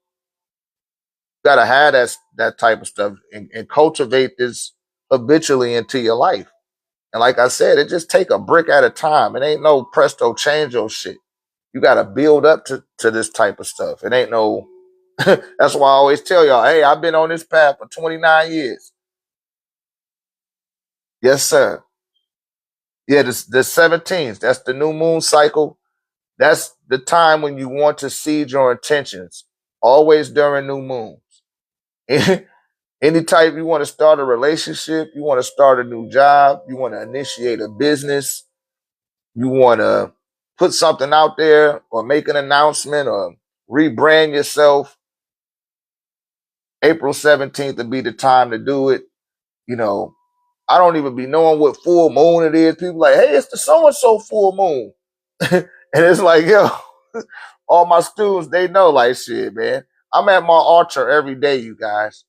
Gotta have that type of stuff and cultivate this habitually into your life. And like I said, it just take a brick at a time. It ain't no presto change shit. You gotta build up to this type of stuff. It ain't no that's why I always tell y'all, hey, I've been on this path for 29 years. Yes, sir. Yeah, the 17th. That's the new moon cycle. That's the time when you want to seed your intentions. Always during new moons. Any type you want to start a relationship, you want to start a new job, you want to initiate a business, you want to put something out there or make an announcement or rebrand yourself. April 17th would be the time to do it. You know, I don't even be knowing what full moon it is. People like, hey, it's the so-and-so full moon. And it's like, yo, all my students, they know like shit, man. I'm at my altar every day, you guys.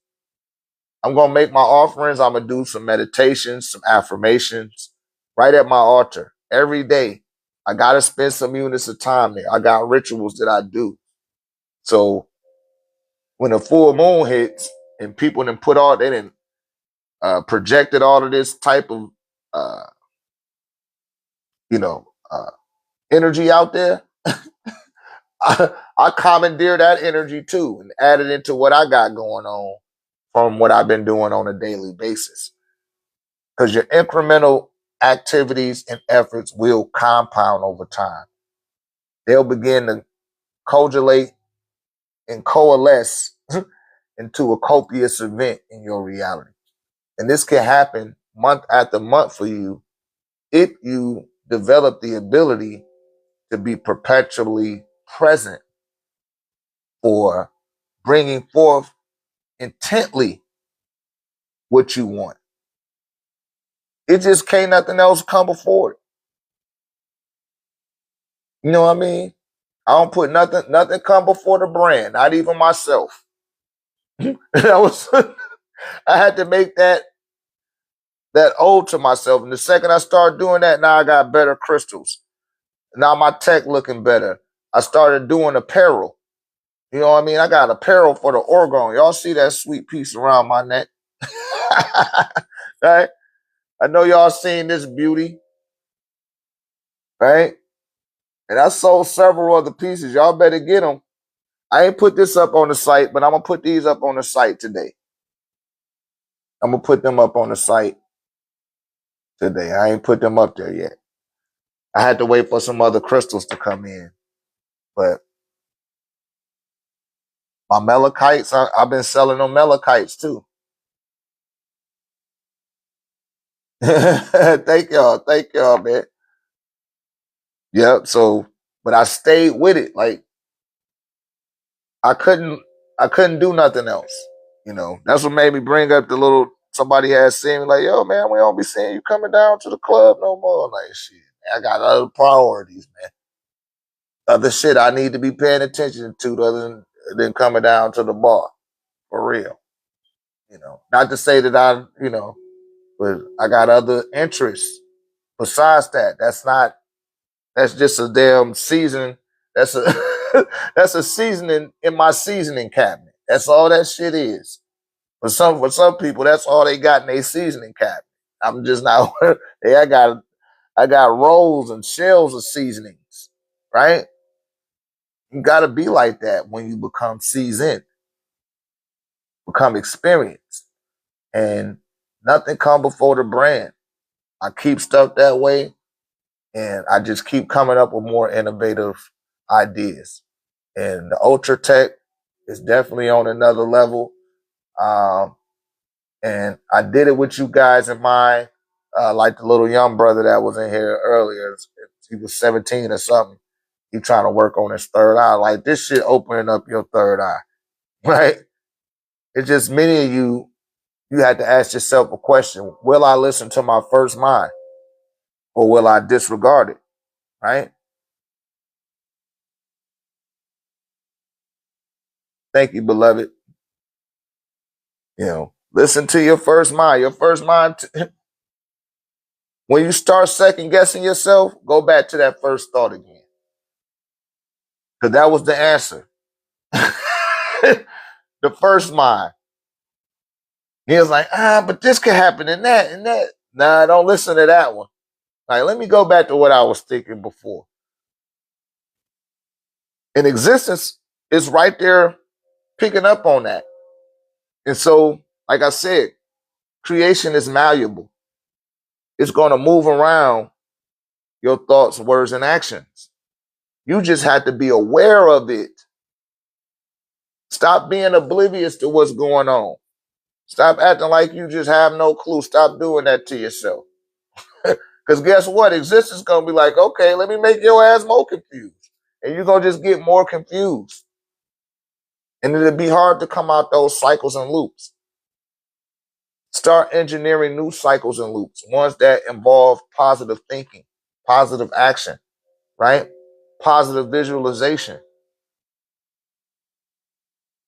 I'm going to make my offerings. I'm going to do some meditations, some affirmations right at my altar every day. I got to spend some units of time there. I got rituals that I do. So when the full moon hits and people didn't they didn't projected all of this type of, uh, you know, energy out there, I commandeer that energy too and add it into what I got going on from what I've been doing on a daily basis. Because your incremental activities and efforts will compound over time. They'll begin to coagulate and coalesce into a copious event in your reality. And this can happen month after month for you if you develop the ability to be perpetually present for bringing forth intently what you want. It just can't nothing else come before it. You know what I mean? I don't put nothing come before the brand, not even myself. That was I had to make that ode to myself. And the second I start doing that, now I got better crystals. Now my tech looking better. I started doing apparel. You know what I mean? I got apparel for the Orgon. Y'all see that sweet piece around my neck? Right? I know y'all seen this beauty. right? And I sold several other pieces. Y'all better get them. I ain't put this up on the site, but I'm going to put these up on the site today. I'm going to put them up on the site today. I ain't put them up there yet. I had to wait for some other crystals to come in. But my malachites, I've been selling them malachites too. Thank y'all, man. Yep. So, but I stayed with it. Like I couldn't do nothing else. You know, that's what made me bring up the little somebody had seen me like, yo, man, we don't be seeing you coming down to the club no more. I'm like, shit, I got other priorities, man. Other shit I need to be paying attention to other than coming down to the bar. For real. You know, not to say that but I got other interests besides that. That's just a damn season. That's a that's a seasoning in my seasoning cabinet. That's all that shit is. For some people, that's all they got in their seasoning cabinet. I'm just not. Hey, I got rolls and shells of seasonings, right? You got to be like that when you become seasoned, become experienced, and nothing come before the brand. I keep stuff that way, and I just keep coming up with more innovative ideas. And the OrgoniteTEK is definitely on another level. Um, and I did it with you guys in mind, like the little young brother that was in here earlier. He was 17 or something. He trying to work on his third eye. Like this shit opening up your third eye, right? It's just many of you had to ask yourself a question. Will I listen to my first mind or will I disregard it, right? Thank you, beloved. You know, listen to your first mind. Your first mind, when you start second guessing yourself, go back to that first thought again. Because that was the answer. The first mind. He was like, but this could happen and that and that. Nah, don't listen to that one. Like, let me go back to what I was thinking before. And existence is right there picking up on that. And so, like I said, creation is malleable. It's going to move around your thoughts, words, and actions. You just have to be aware of it. Stop being oblivious to what's going on. Stop acting like you just have no clue. Stop doing that to yourself. Because guess what? Existence is going to be like, okay, let me make your ass more confused. And you're going to just get more confused. And it'll be hard to come out those cycles and loops. Start engineering new cycles and loops, ones that involve positive thinking, positive action, right? Positive visualization,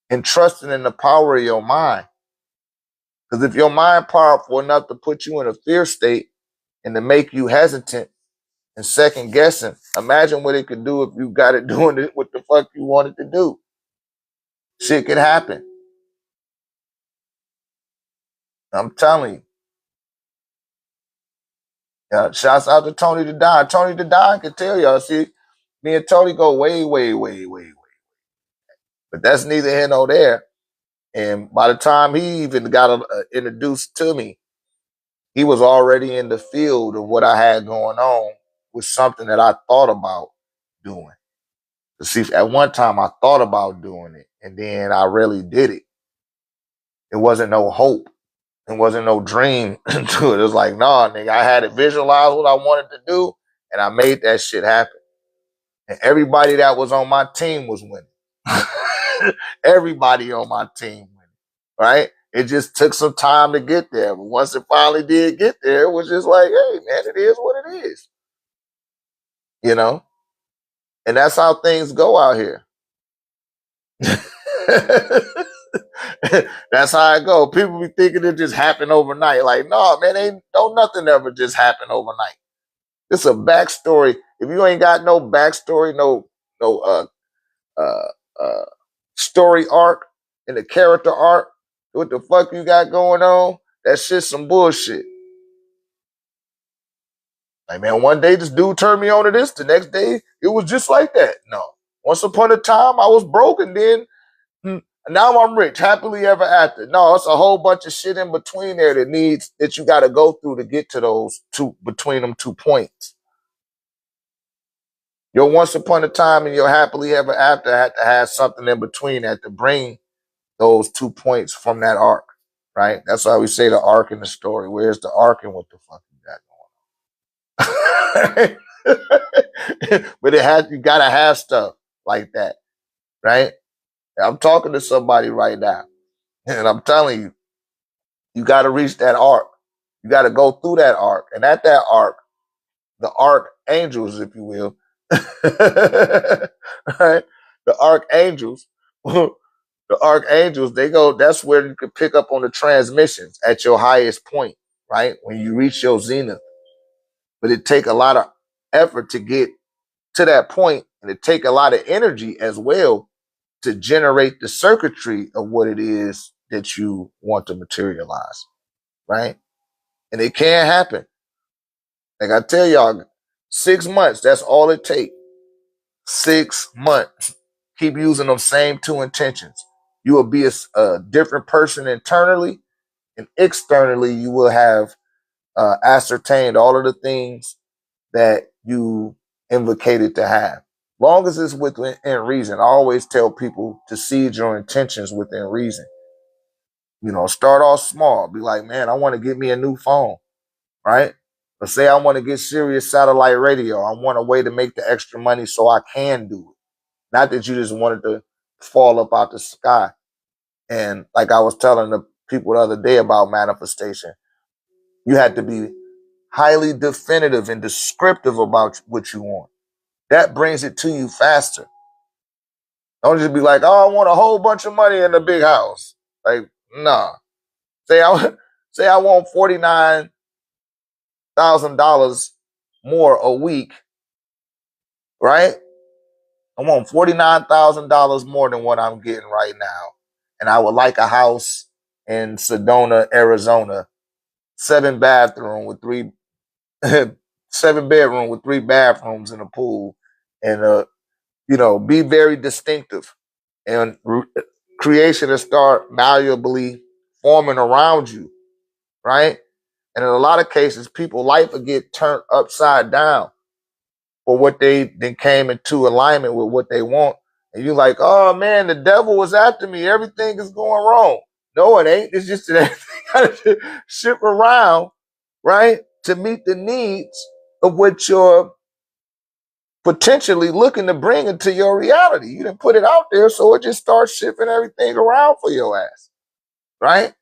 and trusting in the power of your mind. Because if your mind powerful enough to put you in a fear state and to make you hesitant and second guessing, imagine what it could do if you got it doing it what the fuck you wanted to do. Shit could happen. I'm telling you. Shouts out to Tony the Don. Tony the Don can tell y'all. See, me and Tony go way, way, way, way, way. But that's neither here nor there. And by the time he even got introduced to me, he was already in the field of what I had going on with something that I thought about doing. See, at one time I thought about doing it, and then I really did it. It wasn't no hope. It wasn't no dream to it. It was like, nah, nigga, I had it visualized what I wanted to do, and I made that shit happen. And everybody that was on my team was winning. Everybody on my team winning, right? It just took some time to get there. But once it finally did get there, it was just like, hey, man, it is what it is. You know? And that's how things go out here. That's how it go. People be thinking it just happened overnight. Like, no, man, don't nothing ever just happen overnight. It's a backstory. If you ain't got no backstory, no uh story arc and the character arc, what the fuck you got going on, that shit's some bullshit. Like, man, one day this dude turned me on to this. The next day, it was just like that. No. Once upon a time, I was broke, and then now I'm rich, happily ever after. No, it's a whole bunch of shit in between there that you got to go through to get to those two, between them 2 points. Your once upon a time and your happily ever after had to have something in between that to bring those 2 points from that arc, right? That's why we say the arc in the story. Where's the arc and what the fuck you got going on? But you gotta have stuff like that, right? I'm talking to somebody right now, and I'm telling you, you got to reach that arc. You got to go through that arc, and at that arc, the archangels, if you will, right? The archangels, the archangels, they go. That's where you can pick up on the transmissions at your highest point, right? When you reach your zenith. But it take a lot of effort to get to that point, and it take a lot of energy as well to generate the circuitry of what it is that you want to materialize, right? And it can happen. Like I tell y'all, 6 months, that's all it takes. 6 months. Keep using those same 2 intentions. You will be a different person internally, and externally, you will have ascertained all of the things that you invocated to have. Long as it's within reason. I always tell people to seed your intentions within reason. You know, start off small. Be like, man, I want to get me a new phone, right? But say I want to get Sirius satellite radio. I want a way to make the extra money so I can do it. Not that you just wanted to fall up out the sky. And like I was telling the people the other day about manifestation, you had to be highly definitive and descriptive about what you want. That brings it to you faster. Don't just be like, oh, I want a whole bunch of money in a big house. Like, nah. Say I want $49,000 more a week, right? I want $49,000 more than what I'm getting right now. And I would like a house in Sedona, Arizona, 7 bedroom with 3 bathrooms and a pool, and be very distinctive, and creation and start malleably forming around you, right? And in a lot of cases, people's life will get turned upside down for what they then came into alignment with what they want. And you're like, oh man, the devil was after me. Everything is going wrong. No, it ain't. It's just that everything got to ship around, right? To meet the needs of what you're potentially looking to bring into your reality. You didn't put it out there, so it just starts shifting everything around for your ass, right?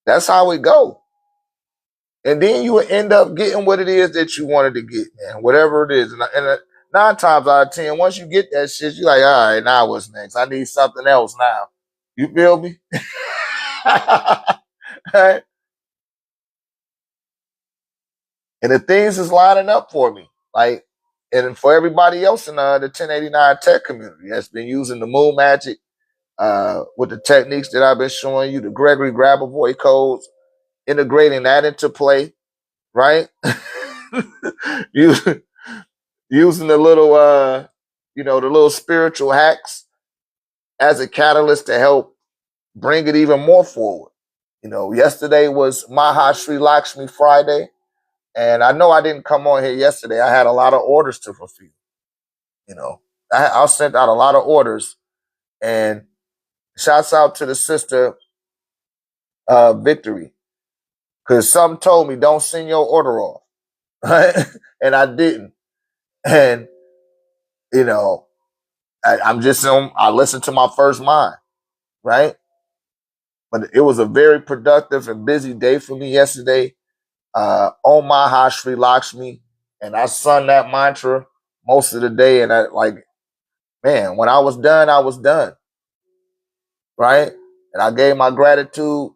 That's how it go. And then you will end up getting what it is that you wanted to get, man, whatever it is. And 9 times out of 10, once you get that shit, you're like, all right, now what's next? I need something else now. You feel me? Right? And the things is lining up for me. Like, and for everybody else in the 1089 tech community that's been using the moon magic with the techniques that I've been showing you, the Gregory Grabavoy codes, integrating that into play, right? Using the little, the little spiritual hacks as a catalyst to help bring it even more forward. Yesterday was Maha Sri Lakshmi Friday. And I know I didn't come on here yesterday. I had a lot of orders to fulfill. I sent out a lot of orders, and shouts out to the sister Victory, because some told me don't send your order off, right? And I didn't. And I listened to my first mind, right? But it was a very productive and busy day for me yesterday. Om Maha Sri Lakshmi, and I sung that mantra most of the day, and man, when I was done, I was done, right? And I gave my gratitude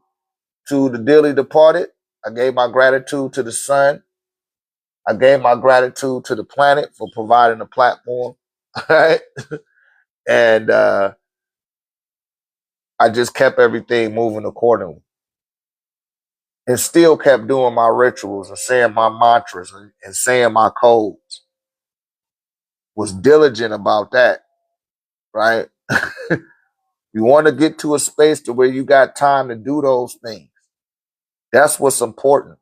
to the dearly departed. I gave my gratitude to the sun. I gave my gratitude to the planet for providing a platform, right? And I just kept everything moving accordingly. and still kept doing my rituals and saying my mantras and saying my codes. Was diligent about that, right? You want to get to a space to where you got time to do those things. That's what's important.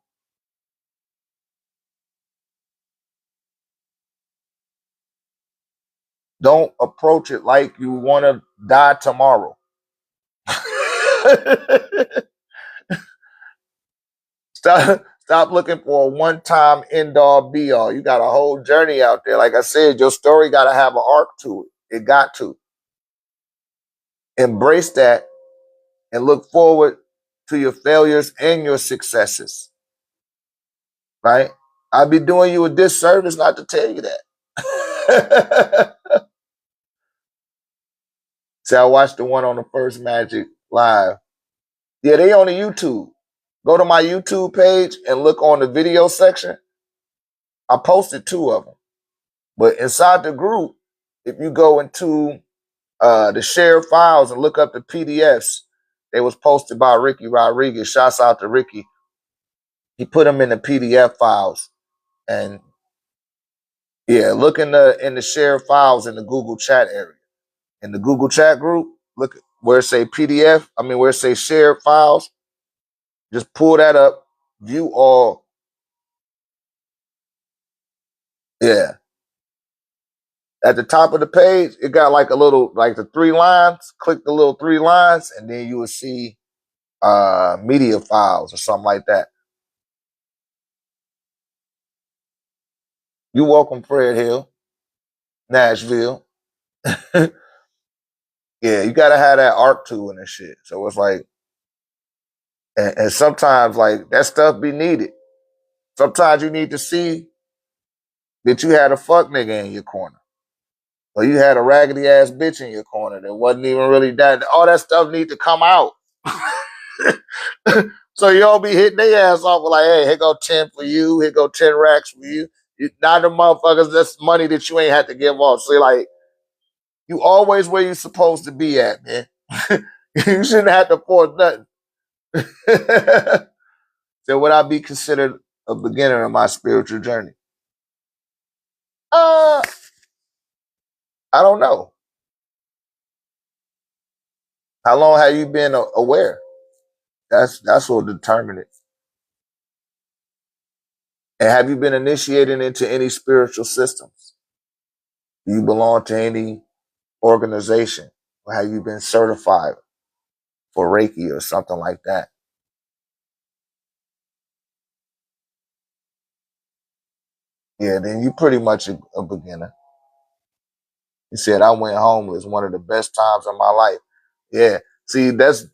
Don't approach it like you want to die tomorrow. Stop looking for a one-time end-all be-all. You got a whole journey out there. Like I said, your story got to have an arc to it. It got to. Embrace that and look forward to your failures and your successes. Right? I'd be doing you a disservice not to tell you that. See, I watched the one on the first Magic live. Yeah, they on the YouTube. Go to my YouTube page and look on the video section. I posted 2 of them. But inside the group, if you go into the shared files and look up the PDFs, they was posted by Ricky Rodriguez. Shouts out to Ricky. He put them in the PDF files. And yeah, look in the shared files in the Google chat area. In the Google chat group, look where it say PDF, where it say shared files. Just pull that up, view all. Yeah. At the top of the page, it got like a little, like the 3 lines. Click the little 3 lines, and then you will see media files or something like that. You're welcome, Fred Hill, Nashville. Yeah, you gotta have that arc to it and shit. So it's like, and sometimes like that stuff be needed. Sometimes you need to see that you had a fuck nigga in your corner. Or you had a raggedy ass bitch in your corner that wasn't even really that. All that stuff need to come out. So you all be hitting their ass off with like, hey, here go 10 for you, here go 10 racks for you. Not the motherfuckers, that's money that you ain't had to give off. So like, you always where you supposed to be at, man. You shouldn't have to force nothing. So would I be considered a beginner in my spiritual journey? I don't know. How long have you been aware? That's what will determine it. And have you been initiated into any spiritual systems? Do you belong to any organization? Or have you been certified for Reiki or something like that? Yeah, then you pretty much a beginner. He said, I went homeless, one of the best times of my life. Yeah. See, that's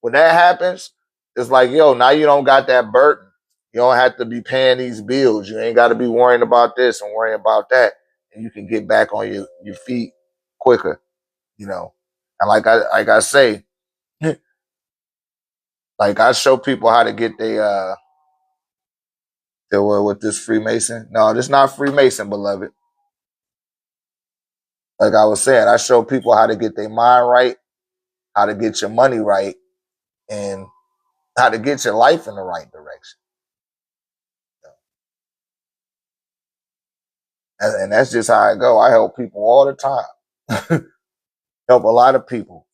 when that happens, it's like, yo, now you don't got that burden. You don't have to be paying these bills. You ain't got to be worrying about this and worrying about that. And you can get back on your feet quicker, you know. And like I say, like I show people how to get their with this Freemason. No, this not Freemason, beloved. Like I was saying, I show people how to get their mind right, how to get your money right, and how to get your life in the right direction. And that's just how I go. I help people all the time. Help a lot of people.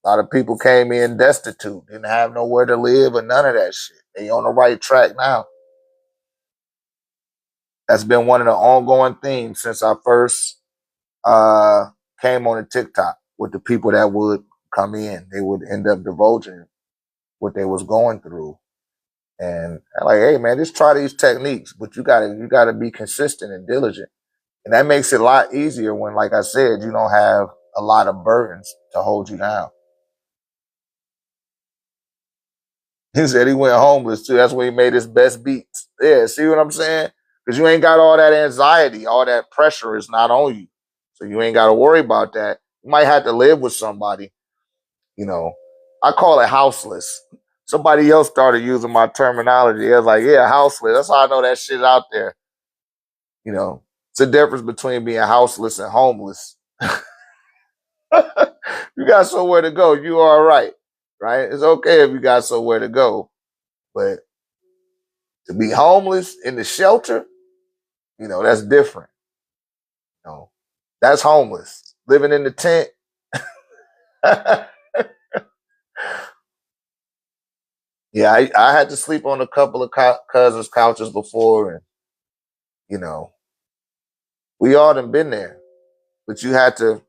A lot of people came in destitute, didn't have nowhere to live or none of that shit. They on the right track now. That's been one of the ongoing themes since I first came on the TikTok with the people that would come in. They would end up divulging what they was going through. And I'm like, hey man, just try these techniques, but you gotta be consistent and diligent. And that makes it a lot easier when, like I said, you don't have a lot of burdens to hold you down. He said he went homeless too. That's when he made his best beats. Yeah, see what I'm saying? Because you ain't got all that anxiety, all that pressure is not on you. So you ain't got to worry about that. You might have to live with somebody, you know. I call it houseless. Somebody else started using my terminology. I was like, yeah, houseless. That's how I know that shit out there. You know, it's a difference between being houseless and homeless. You got somewhere to go, you are all right, right? It's okay if you got somewhere to go. But to be homeless in the shelter, you know, that's different. You know, that's homeless. Living in the tent. Yeah, I had to sleep on a couple of cousins' couches before, and you know, we all done been there. But you had to,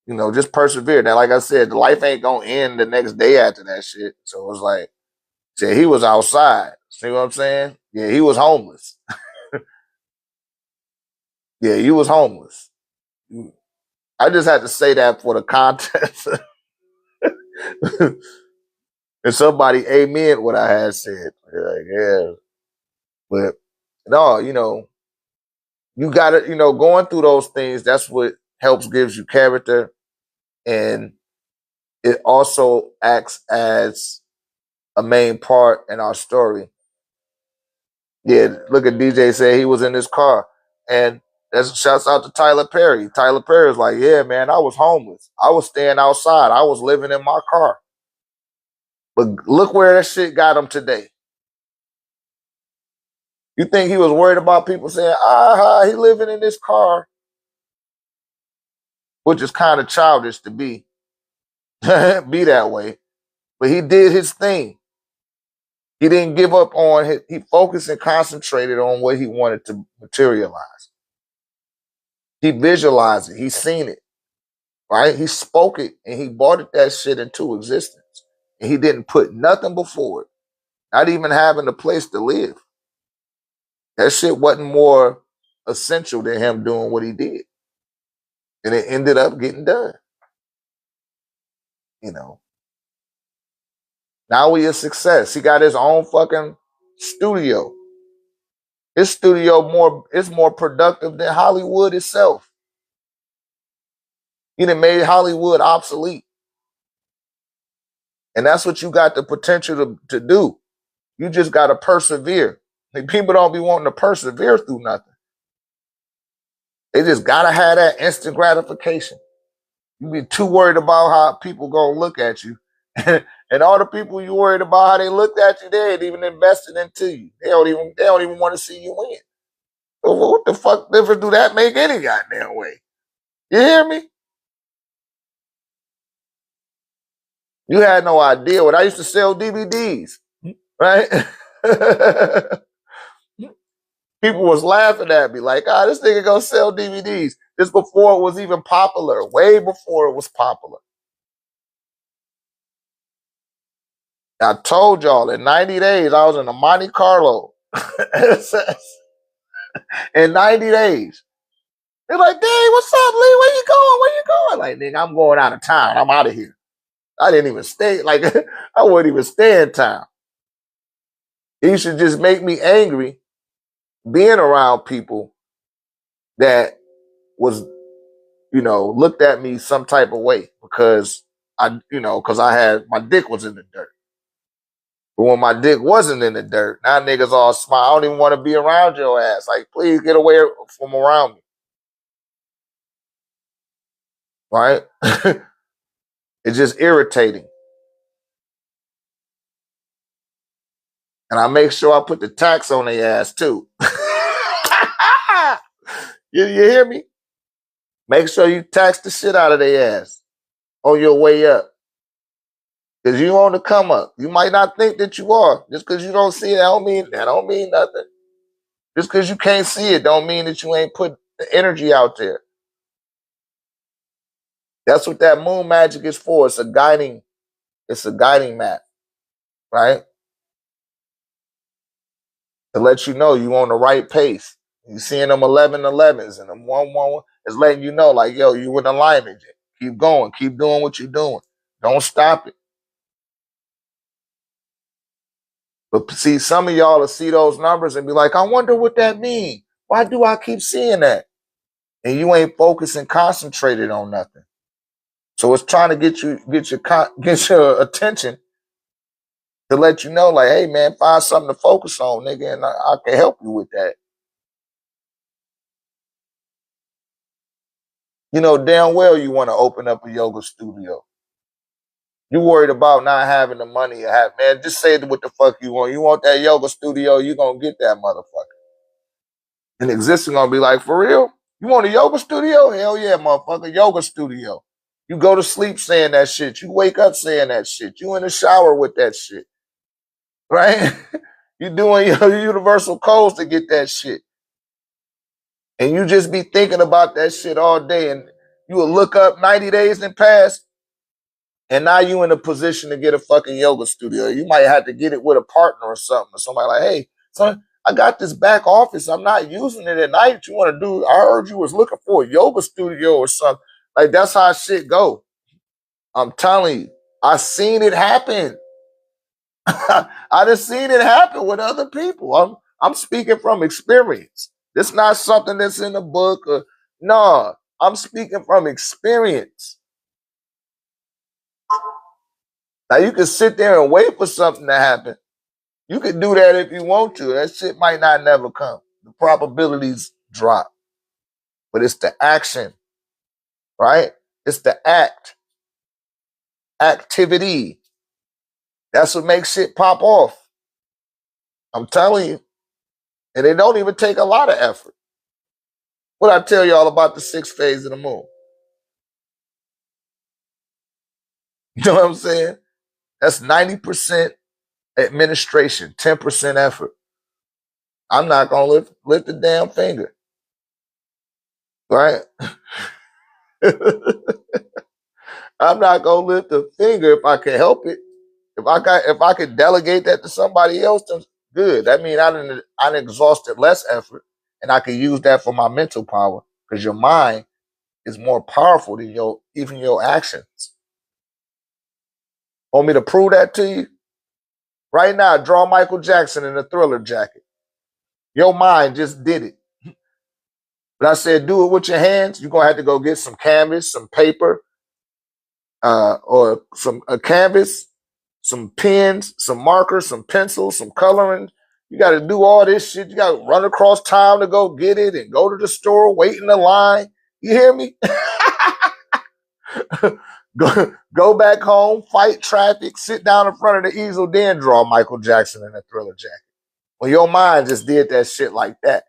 you know, just persevere. Now, like I said, the life ain't gonna end the next day after that shit. So it was like, said he was outside. See what I'm saying? Yeah, he was homeless. Yeah, he was homeless. I just had to say that for the context. And somebody amen what I had said. Like, yeah. But no, you know, you gotta, you know, going through those things, that's what helps gives you character. And it also acts as a main part in our story. Yeah, look at DJ say he was in his car. And that's shouts out to Tyler Perry. Tyler Perry was like, yeah, man, I was homeless. I was staying outside. I was living in my car. But look where that shit got him today. You think he was worried about people saying, he living in this car, which is kind of childish to be, be that way. But he did his thing. He didn't give up on it. He focused and concentrated on what he wanted to materialize. He visualized it. He seen it, right? He spoke it and he brought that shit into existence. And he didn't put nothing before it, not even having a place to live. That shit wasn't more essential than him doing what he did. And it ended up getting done, you know. Now he a success. He got his own fucking studio. His studio is more productive than Hollywood itself. He done made Hollywood obsolete. And that's what you got the potential to do. You just got to persevere. Like, people don't be wanting to persevere through nothing. They just got to have that instant gratification. You be too worried about how people gonna look at you. And all the people you worried about how they looked at you, they ain't even invested into you. They don't even want to see you win. So what the fuck difference do that make any goddamn way? You hear me? You had no idea what I used to sell DVDs, right? People was laughing at me like, this nigga gonna sell DVDs. This before it was even popular, way before it was popular. I told y'all in 90 days, I was in a Monte Carlo. In 90 days. They're like, dang, what's up, Lee? Where you going? Where you going? Like, nigga, I'm going out of town. I'm out of here. I didn't even stay. Like, I wouldn't even stay in town. It used to just make me angry being around people that was, you know, looked at me some type of way because because I had my dick was in the dirt. But when my dick wasn't in the dirt, now niggas all smile. I don't even want to be around your ass. Like, please get away from around me. Right? It's just irritating. And I make sure I put the tax on their ass too. You hear me? Make sure you tax the shit out of their ass on your way up. Because you on the come up. You might not think that you are. Just because you don't see it, that don't mean nothing. Just because you can't see it don't mean that you ain't put the energy out there. That's what that moon magic is for. It's a guiding map, right? To let you know you on the right pace. You seeing them 11-11s and them 1-1. It's letting you know, like, yo, you in alignment. Keep going. Keep doing what you're doing. Don't stop it. But see, some of y'all will see those numbers and be like, I wonder what that means. Why do I keep seeing that? And you ain't focused and concentrated on nothing. So it's trying to get your attention to let you know, like, hey man, find something to focus on, nigga, and I can help you with that. You know damn well you want to open up a yoga studio. You worried about not having the money you have, man. Just say what the fuck you want. You want that yoga studio, you gonna get that motherfucker. And existence gonna be like, for real? You want a yoga studio? Hell yeah, motherfucker, yoga studio. You go to sleep saying that shit. You wake up saying that shit. You in the shower with that shit. Right? You doing your universal codes to get that shit. And you just be thinking about that shit all day. And you will look up 90 days and pass. And now you in a position to get a fucking yoga studio. You might have to get it with a partner or something. Or somebody like, hey, son, I got this back office. I'm not using it at night. You want to do, I heard you was looking for a yoga studio or something. Like, that's how shit go. I'm telling you, I seen it happen. I just seen it happen with other people. I'm speaking from experience. It's not something that's in a book. No, I'm speaking from experience. Now you can sit there and wait for something to happen. You can do that if you want to. That shit might not never come. The probabilities drop. But it's the action, right? It's the activity. That's what makes shit pop off. I'm telling you. And it don't even take a lot of effort. What I tell y'all about the 6th phase of the moon? You know what I'm saying? That's 90% administration, 10% effort. I'm not gonna lift a damn finger. Right? I'm not gonna lift a finger if I can help it. If I could delegate that to somebody else, then good. That means I exhausted less effort, and I can use that for my mental power. Because your mind is more powerful than even your actions. Want me to prove that to you? Right now, draw Michael Jackson in a Thriller jacket. Your mind just did it. But I said, do it with your hands. You're gonna have to go get some canvas, some paper, or a canvas, some pens, some markers, some pencils, some coloring. You got to do all this shit. You got to run across town to go get it and go to the store, wait in the line. You hear me? go back home, fight traffic, sit down in front of the easel, then draw Michael Jackson in a Thriller jacket. Well, your mind just did that shit like that.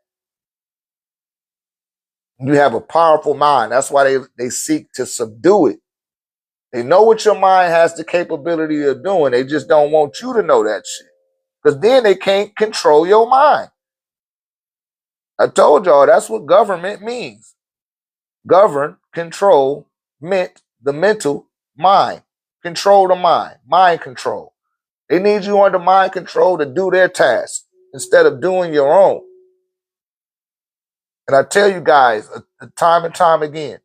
You have a powerful mind. That's why they seek to subdue it. They know what your mind has the capability of doing. They just don't want you to know that shit. Because then they can't control your mind. I told y'all that's what government means. Govern, control, the mental mind. Control the mind control. They need you under mind control to do their task instead of doing your own. And I tell you guys, time and time again,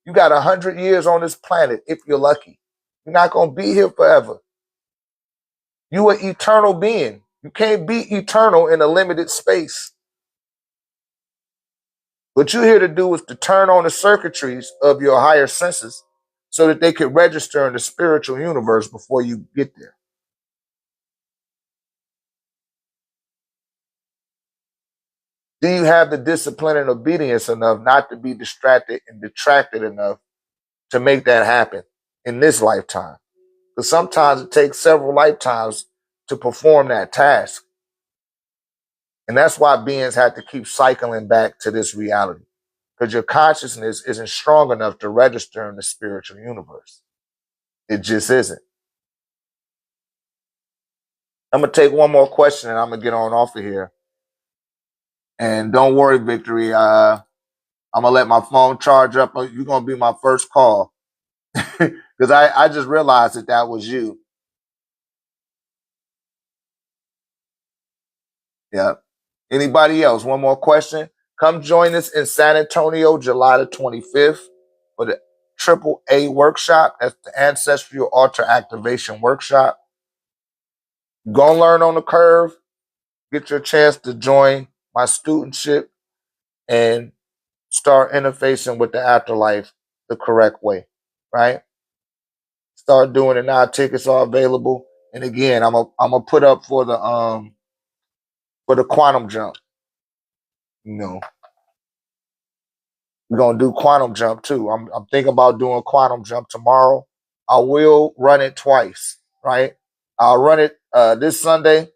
you got 100 years on this planet if you're lucky. You're not going to be here forever. You an eternal being. You can't be eternal in a limited space. What you're here to do is to turn on the circuitries of your higher senses so that they can register in the spiritual universe before you get there. Do you have the discipline and obedience enough not to be distracted and detracted enough to make that happen in this lifetime? Because sometimes it takes several lifetimes to perform that task. And that's why beings have to keep cycling back to this reality. Because your consciousness isn't strong enough to register in the spiritual universe. It just isn't. I'm going to take one more question and I'm going to get on off of here. And don't worry, Victory. I'm going to let my phone charge up. You're going to be my first call. Because I just realized that was you. Yeah. Anybody else? One more question? Come join us in San Antonio, July the 25th for the AAA workshop. That's the Ancestral Altar Activation Workshop. Go and learn on the curve. Get your chance to join my studentship and start interfacing with the afterlife the correct way, right? Start doing it now. Tickets are available. And again, I'm gonna put up for the quantum jump. You know, we're gonna do quantum jump too. I'm thinking about doing quantum jump tomorrow. I will run it twice, right? I'll run it this Sunday.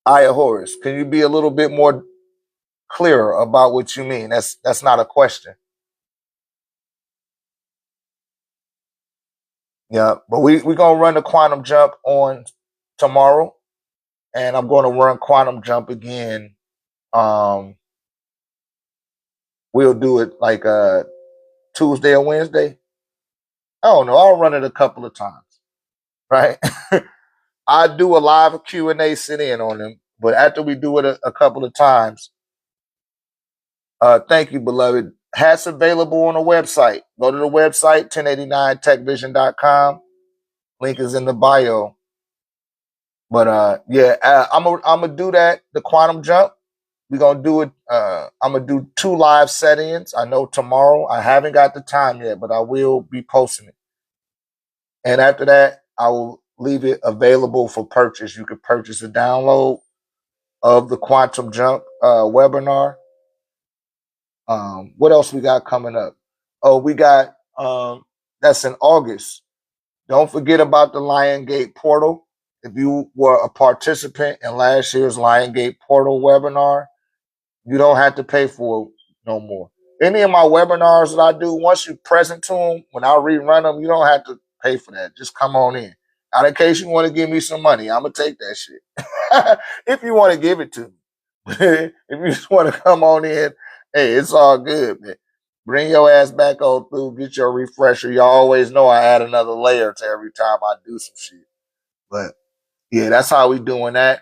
Aya Horus, can you be a little bit more clearer about what you mean? That's not a question. Yeah, but we're gonna run the quantum jump on tomorrow, and I'm gonna run quantum jump again. Um, we'll do it like Tuesday or Wednesday. I don't know. I'll run it a couple of times, right? I do a live Q&A sit in on them, but after we do it a couple of times, thank you, beloved. Hats available on the website. Go to the website, 1089techvision.com. Link is in the bio. But yeah, I'm gonna do that. The quantum jump. We're gonna do it. I'm gonna do 2 live set-ins. I know tomorrow. I haven't got the time yet, but I will be posting it. And after that, I will leave it available for purchase. You can purchase a download of the quantum jump webinar. What else we got coming up? Oh, we got that's in August. Don't forget about the Lion Gate portal. If you were a participant in last year's Lion Gate portal webinar, you don't have to pay for it no more. Any of my webinars that I do, once you present to them, when I rerun them, you don't have to pay for that. Just come on in. Out in case you want to give me some money, I'm going to take that shit. If you want to give it to me. If you just want to come on in, hey, it's all good, man. Bring your ass back on through, get your refresher. Y'all always know I add another layer to every time I do some shit. But yeah, that's how we doing that.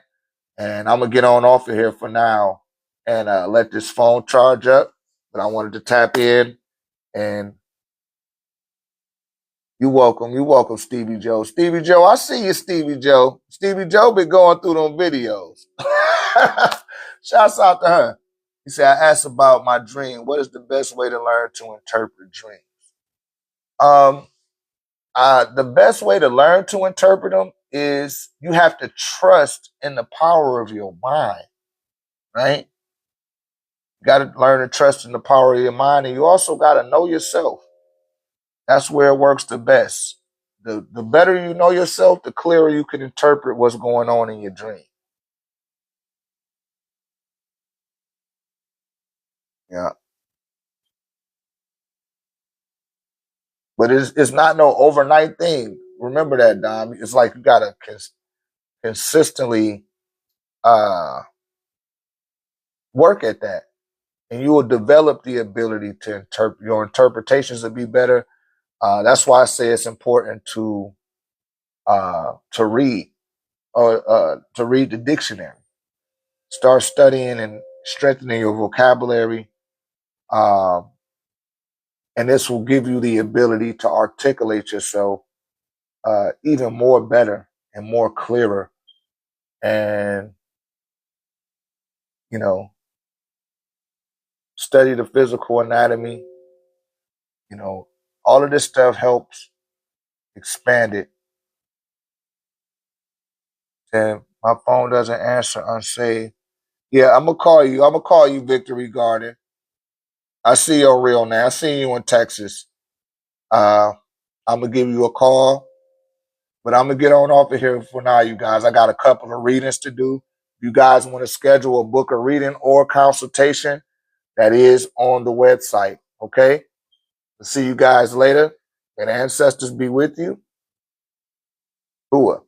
And I'm gonna get on off of here for now and let this phone charge up. But I wanted to tap in, and you're welcome, Stevie Joe. Stevie Joe, I see you, Stevie Joe. Stevie Joe been going through them videos. Shouts out to her. He said, I asked about my dream. What is the best way to learn to interpret dreams? Um, the best way to learn to interpret them is you have to trust in the power of your mind, right? You got to learn to trust in the power of your mind, and you also got to know yourself. That's where it works the best. The better you know yourself, the clearer you can interpret what's going on in your dream. Yeah. But it's not no overnight thing. Remember that, Dom. It's like you got to consistently work at that. And you will develop the ability to interpret. Your interpretations will be better. That's why I say it's important to read or to read the dictionary. Start studying and strengthening your vocabulary, um, and this will give you the ability to articulate yourself even more better and more clearer. And you know, study the physical anatomy. You know, all of this stuff helps expand it. And my phone doesn't answer unsaved. Yeah, I'm gonna call you. I'm gonna call you, Victory Garden. I see your real now. I see you in Texas. Uh, I'm gonna give you a call, but I'm gonna get on off of here for now, you guys. I got a couple of readings to do. If you guys want to schedule a book of reading or consultation, that is on the website. Okay. See you guys later. And ancestors be with you. Hua.